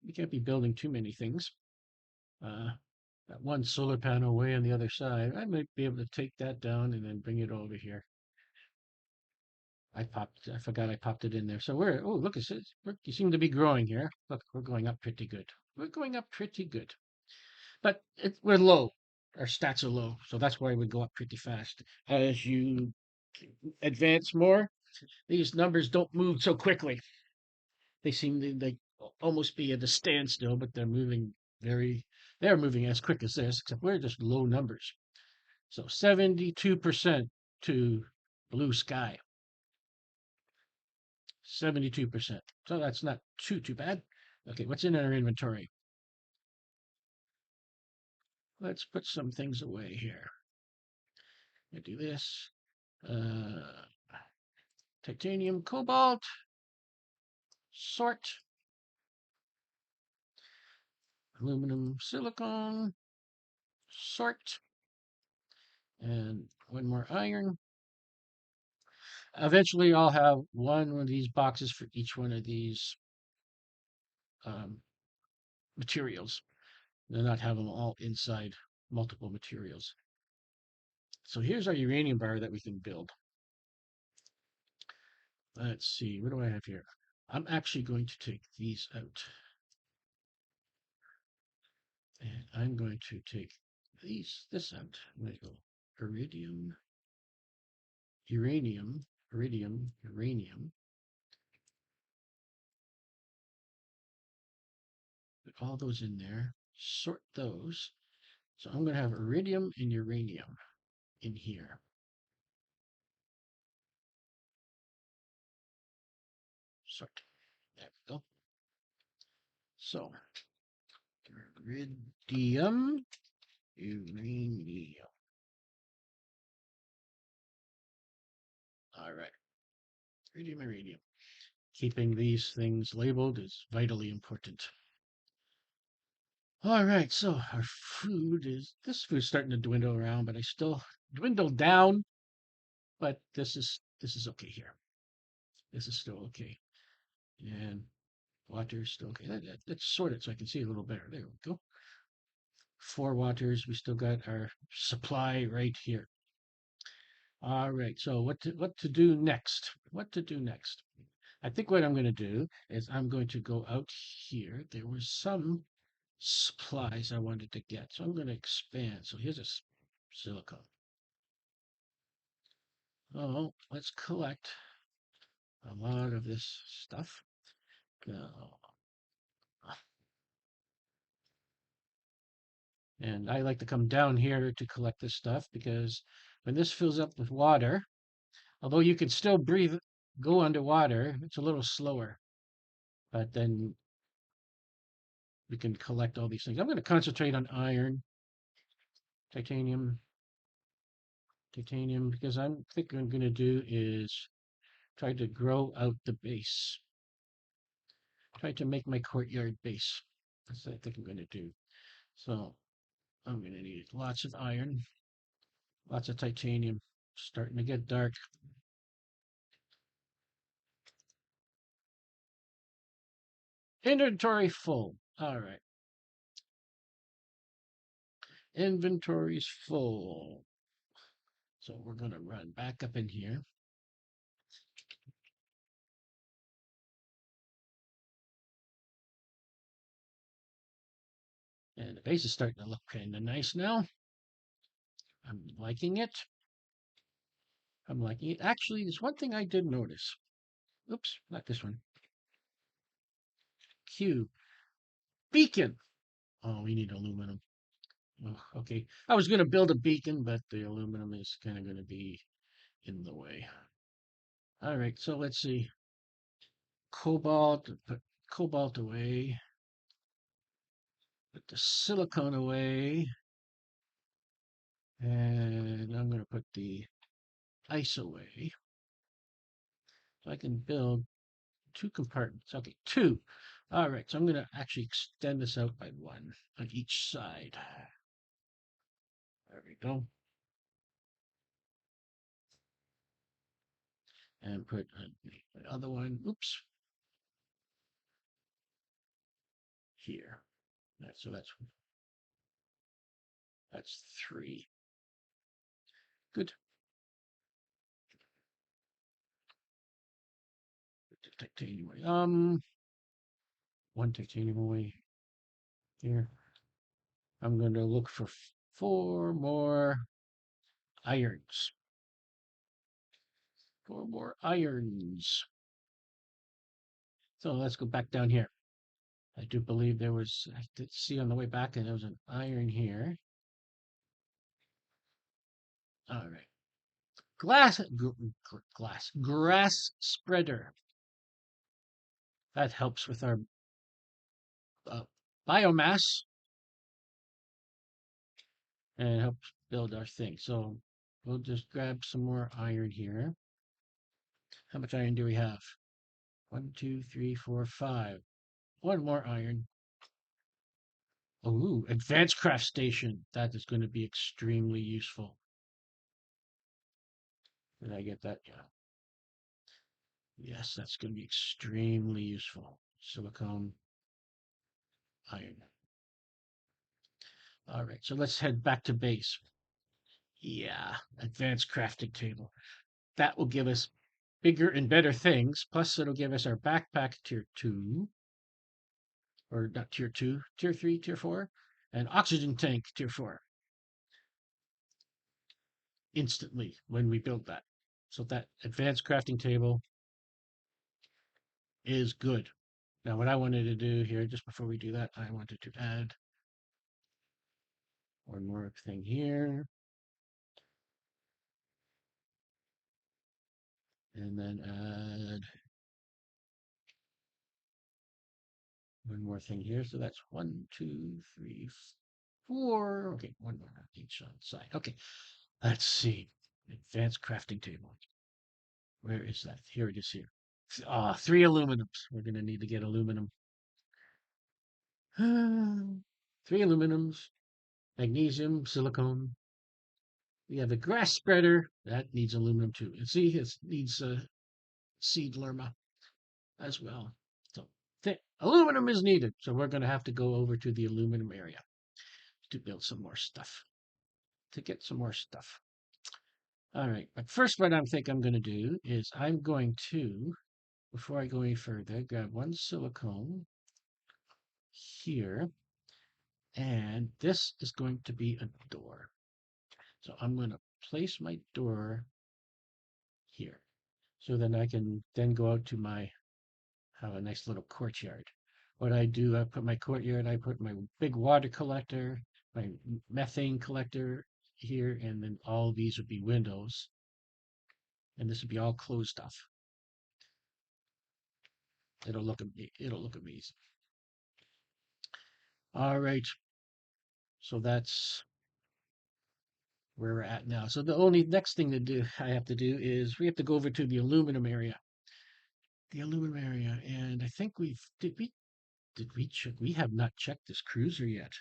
We can't be building too many things. Uh, that one solar panel way on the other side, I might be able to take that down and then bring it over here. I forgot I popped it in there. So oh, look, you seem to be growing here. Look, we're going up pretty good. We're going up pretty good. But we're low. Our stats are low. So that's why we go up pretty fast. As you advance more, these numbers don't move so quickly. They seem to like almost be at a standstill, but they're moving as quick as this, except we're just low numbers. So 72% to blue sky. 72%. So that's not too bad. Okay, what's in our inventory? Let's put some things away here. I do this. Uh, Titanium, cobalt, sort, aluminum, silicon, sort, and one more iron. Eventually, I'll have one of these boxes for each one of these um, materials. And not have them all inside multiple materials. So here's our uranium bar that we can build. Let's see, what do I have here? I'm actually going to take these out. And I'm going to take this out. I'm going to go iridium, uranium, iridium, uranium. Put all those in there, sort those. So I'm going to have iridium and uranium in here. Sort. There we go. So, iridium, uranium. All right. Iridium, iridium. Keeping these things labeled is vitally important. All right, so our this food's starting to dwindle around, but I still dwindle down, but this is okay here. This is still okay. And water is still okay. Let's sort it so I can see a little better. There we go. 4 waters. We still got our supply right here. All right, so what to do next? What to do next? I think what I'm going to do is I'm going to go out here. There was some supplies I wanted to get. So I'm going to expand. So here's a silicone. Oh, let's collect a lot of this stuff. And I like to come down here to collect this stuff because when this fills up with water, although you can still breathe, go underwater, it's a little slower. But then we can collect all these things. I'm going to concentrate on iron titanium, titanium, because I'm think I'm going to do is try to grow out the base. Try to make my courtyard base. That's what I think I'm going to do. So I'm going to need lots of iron, lots of titanium. Starting to get dark. Inventory full. All right. Inventory's full. So we're going to run back up in here. And the base is starting to look kind of nice now. I'm liking it. I'm liking it. Actually, there's one thing I did notice. Oops, not this one. Q. Beacon. Oh, we need aluminum. Oh, okay. I was going to build a beacon, but the aluminum is kind of going to be in the way. All right, so let's see. Cobalt, put cobalt away. Put the silicone away. And I'm going to put the ice away. So I can build 2 compartments. Okay, 2. All right, so I'm going to actually extend this out by 1 on each side. There we go. And put the other one, oops, here. So that's 3. Good. Put the titanium away. 1 titanium away here. I'm going to look for 4 more irons. 4 more irons. So let's go back down here. I do believe there was, I did see on the way back, and there was an iron here. All right. Grass spreader. That helps with our uh, biomass and helps build our thing. So we'll just grab some more iron here. How much iron do we have? 1, 2, 3, 4, 5. 1 more iron. Oh, advanced craft station. That is going to be extremely useful. Did I get that? Yeah. Yes, that's going to be extremely useful. Silicone, iron. All right, so let's head back to base. Yeah, advanced crafting table. That will give us bigger and better things. Plus, it'll give us our backpack tier 2, or not tier 2, tier 3, tier 4, and oxygen tank tier 4 instantly when we build that. So that advanced crafting table is good. Now, what I wanted to do here, just before we do that, I wanted to add one more thing here. And then add one more thing here. So that's 1, 2, 3, 4. Okay, 1 more on each side. Okay, let's see. Advanced crafting table. Where is that? Here it is here. 3 aluminums. We're going to need to get aluminum. 3 aluminums, magnesium, silicone. We have a grass spreader. That needs aluminum too. And see, it needs seed lerma as well. So aluminum is needed. So we're going to have to go over to the aluminum area to build some more stuff, to get some more stuff. All right, but first what I'm going to do is I'm going to, before I go any further, grab 1 silicone here, and this is going to be a door. So I'm going to place my door here. So then I can then go out to have a nice little courtyard. What I do, I put my courtyard, I put my big water collector, my methane collector here, and then all these would be windows. And this would be all closed off. It'll look amazing. All right. So that's where we're at now. So the only next thing to do I have to do is we have to go over to the aluminum area. The aluminum area, and I think we check we have not checked this cruiser yet.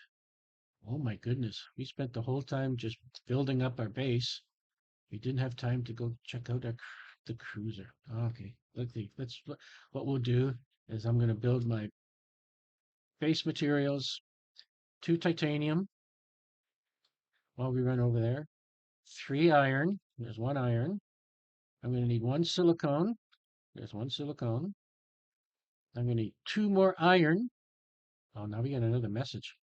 Oh my goodness. We spent the whole time just building up our base. We didn't have time to go check out the cruiser. Okay. What we'll do is I'm going to build my base materials, 2 titanium while we run over there, 3 iron. There's 1 iron. I'm going to need 1 silicone. There's 1 silicone. I'm going to need 2 more iron. Oh, now we got another message.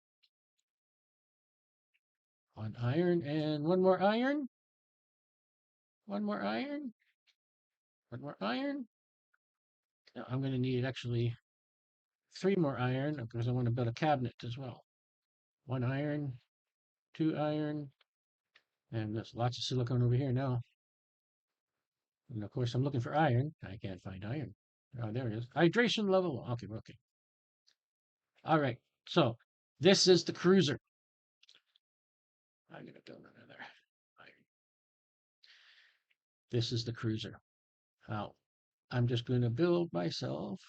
1 iron and 1 more iron. 1 more iron. 1 more iron. Now I'm going to need actually 3 more iron because I want to build a cabinet as well. 1 iron, 2 iron, and there's lots of silicone over here now. And of course, I'm looking for iron. I can't find iron. Oh, there it is. Hydration level. Okay, okay. All right. So this is the cruiser. I'm going to build another iron. This is the cruiser. Now, I'm just going to build myself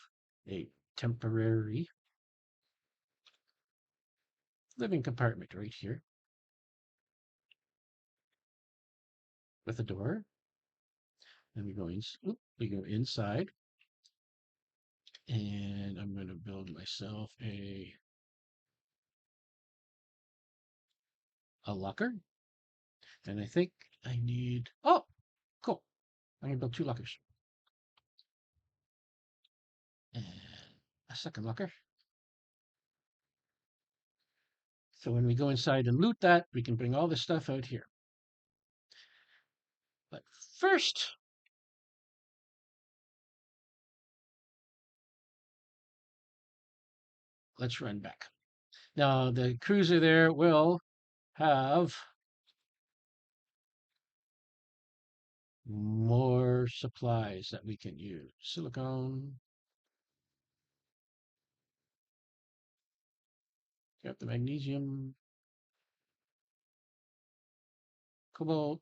a temporary living compartment right here with a door. And we go inside, and I'm going to build myself a locker. And I think I need, oh, cool. I'm going to build 2 lockers and a second locker. So when we go inside and loot that, we can bring all this stuff out here. But first, let's run back. Now, the cruiser there will have more supplies that we can use. Silicone. Got the magnesium, cobalt,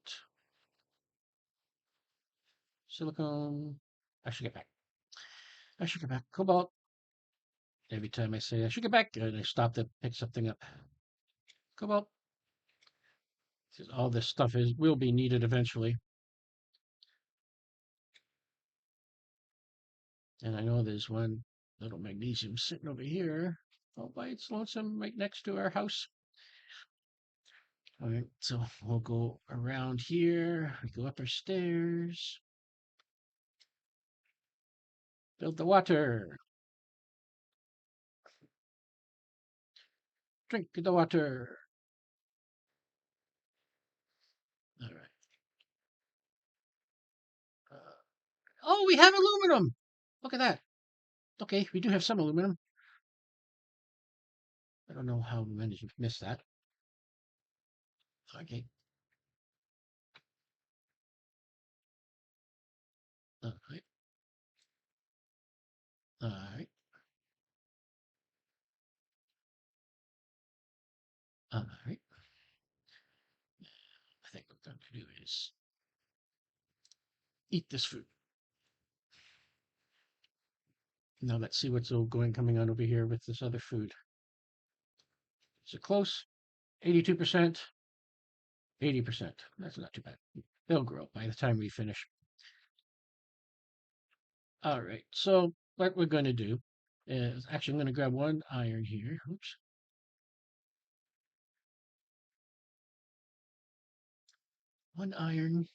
silicone. I should get back. I should get back. Cobalt. Every time I say I should get back, and I stop to pick something up. Cobalt. All this stuff will be needed eventually. And I know there's one little magnesium sitting over here all by its lonesome right next to our house. All right, so we'll go around here. We go up our stairs. Build the water. Drink the water. All right. Oh, we have aluminum. Look at that. Okay, we do have some aluminum. I don't know how we managed to miss that. Okay. All right. All right. All right. I think what I'm going to do is eat this food. Now let's see what's coming on over here with this other food. Is it close? 82%, 80%. That's not too bad. They'll grow by the time we finish. All right. So what we're going to do is actually I'm going to grab 1 iron here. Oops. 1 iron.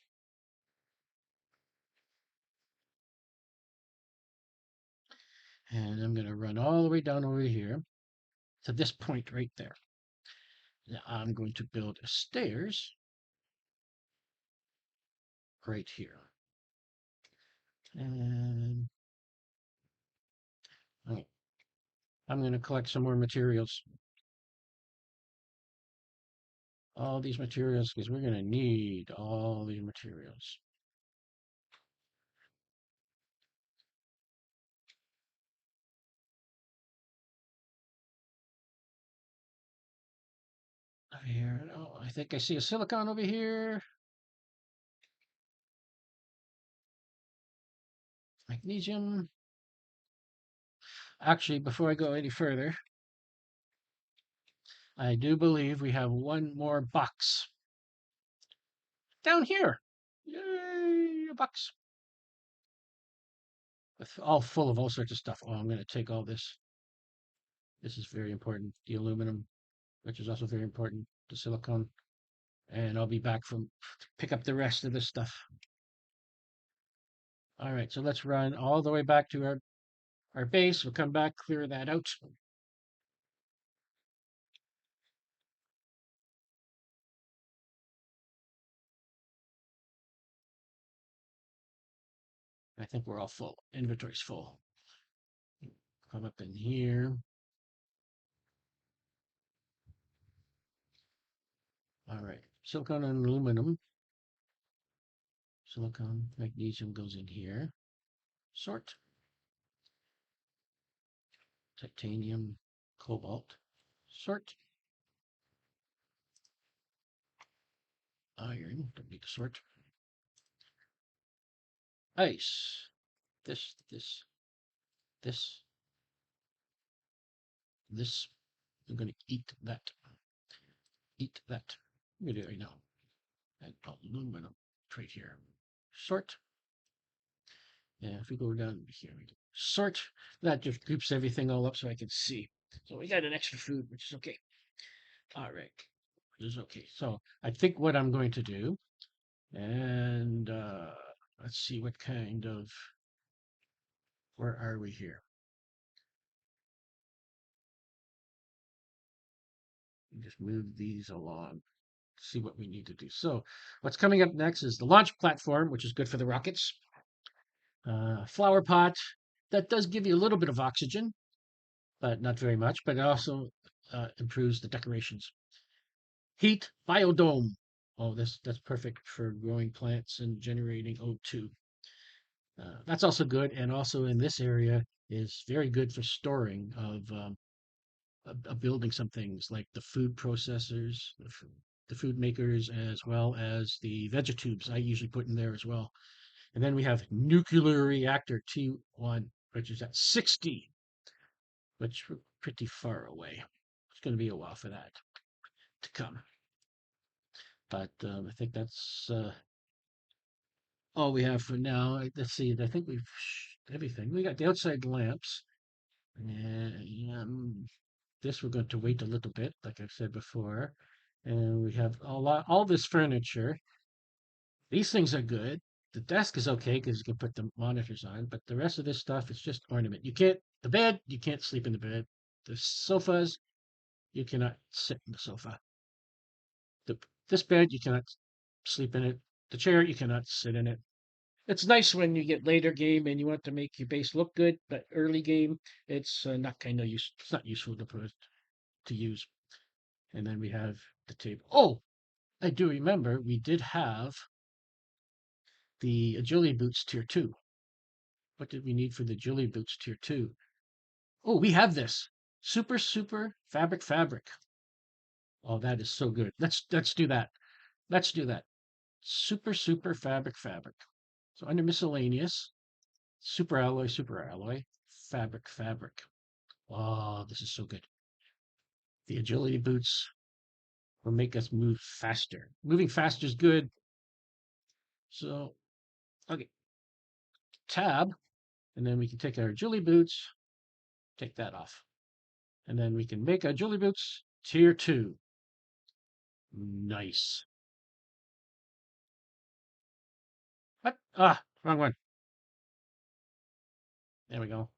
And I'm going to run all the way down over here to this point right there. Now I'm going to build a stairs right here. And okay, I'm going to collect some more materials. All these materials because we're going to need all these materials. Here, oh, I think I see a silicon over here. Magnesium. Actually, before I go any further, I do believe we have one more box down here. Yay, a box with all full of all sorts of stuff. Oh, I'm going to take all this. This is very important. The aluminum, which is also very important. The silicon, and I'll be back from pick up the rest of this stuff. All right, so let's run all the way back to our base. We'll come back, clear that out. I think we're all full. Inventory's full. Come up in here. All right, silicon and aluminum. Silicon, magnesium goes in here. Sort. Titanium, cobalt. Sort. Iron, don't need to sort. Ice. This, this, this, this. I'm going to eat that. Eat that. What do I know? And aluminum right here. Sort. Yeah, if we go down here, we go sort. That just groups everything all up so I can see. So we got an extra food, which is okay. All right. Which is okay. So I think what I'm going to do, and let's see what kind of, where are we here? Just move these along, see what we need to do. So what's coming up next is the launch platform, which is good for the rockets. Flower pot, that does give you a little bit of oxygen, but not very much, but it also improves the decorations. Heat biodome. Oh, that's perfect for growing plants and generating O2. That's also good, and also in this area is very good for storing of building some things like the food processors, the food makers, as well as the vegetubes. I usually put in there as well. And then we have nuclear reactor T1, which is at 60, which we're pretty far away. It's going to be a while for that to come. But I think that's all we have for now. Let's see. I think we've everything. We got the outside lamps, and this we're going to wait a little bit, like I've said before. And we have all this furniture. These things are good. The desk is okay because you can put the monitors on, but the rest of this stuff is just ornament. You can't the bed. You can't sleep in the bed. The sofas. You cannot sit in the sofa. The this bed you cannot sleep in it. The chair you cannot sit in it. It's nice when you get later game and you want to make your base look good, but early game it's not kind of use. It's not useful to put to use. And then we have the table. Oh, I do remember we did have the agility boots tier 2. What did we need for the agility boots tier 2? Oh, we have this. Super fabric. Oh, that is so good. Let's do that. Let's do that. Super fabric. So under miscellaneous, super alloy, fabric. Oh, this is so good. The agility boots will make us move faster. Moving faster is good. So, okay, tab, and then we can take our agility boots, take that off. And then we can make our agility boots tier 2. Nice. What? Ah, wrong one. There we go.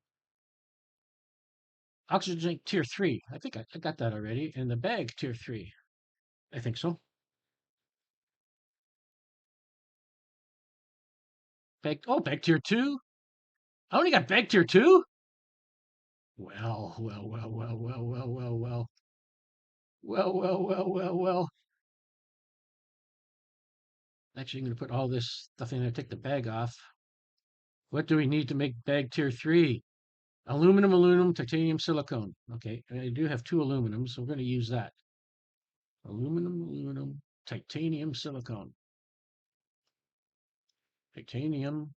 Oxygen tank tier 3. I think I got that already. And the bag tier 3. I think so. Bag tier 2? I only got bag tier 2? Well. Well. Actually, I'm going to put all this stuff in there, take the bag off. What do we need to make bag tier 3? Aluminum, titanium, silicone. Okay, I do have 2 aluminum, so we're going to use that. aluminum, titanium, silicon, titanium,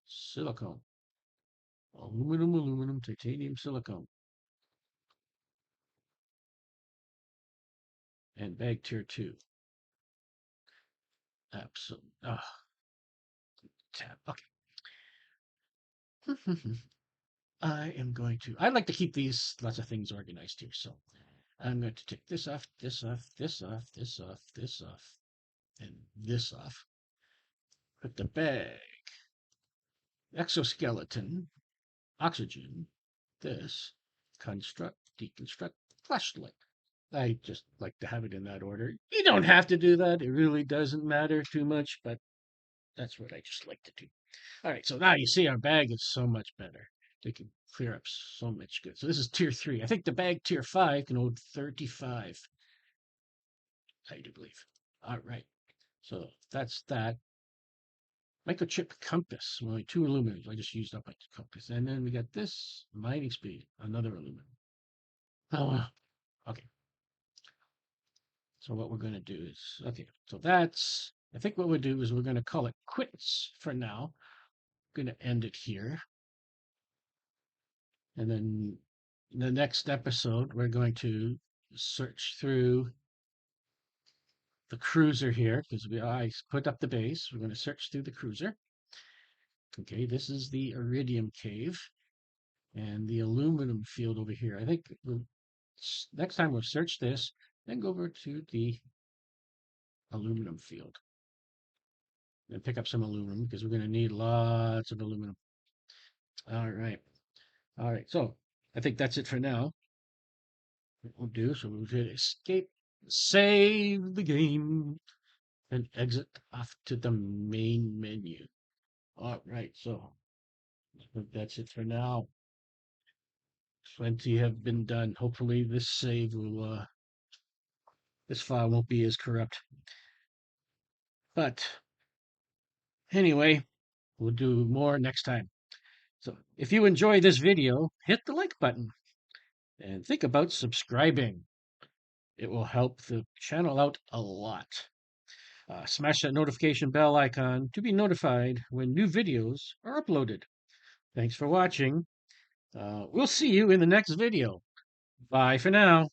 silicon, aluminum, titanium, silicon, and bag tier 2. Absolutely. Tab. Okay. I like to keep these lots of things organized here. So I'm going to take this off, this off, this off, this off, this off, and this off. Put the bag, exoskeleton, oxygen, this, construct, deconstruct, flashlight. I just like to have it in that order. You don't have to do that. It really doesn't matter too much, but that's what I just like to do. All right, so now you see our bag is so much better. They can clear up so much good. So this is tier 3. I think the bag tier 5 can hold 35, I do believe. All right, so that's that. Microchip compass, only 2 aluminums. I just used up my compass. And then we got this mining speed, another aluminum. Oh, okay. So what we're going to do is, okay, so that's, I think what we'll do is we're going to call it quits for now. Going to end it here. And then in the next episode, we're going to search through the cruiser here because I put up the base. We're going to search through the cruiser. Okay, this is the iridium cave and the aluminum field over here. I think next time we'll search this, then go over to the aluminum field and pick up some aluminum because we're going to need lots of aluminum. All right. All right. So I think that's it for now. What we'll do, so we'll hit escape, save the game, and exit off to the main menu. All right. So I think that's it for now. Plenty have been done. Hopefully this save will, this file won't be as corrupt. But anyway, we'll do more next time. So if you enjoy this video, hit the like button and think about subscribing. It will help the channel out a lot. Smash that notification bell icon to be notified when new videos are uploaded. Thanks for watching. We'll see you in the next video. Bye for now.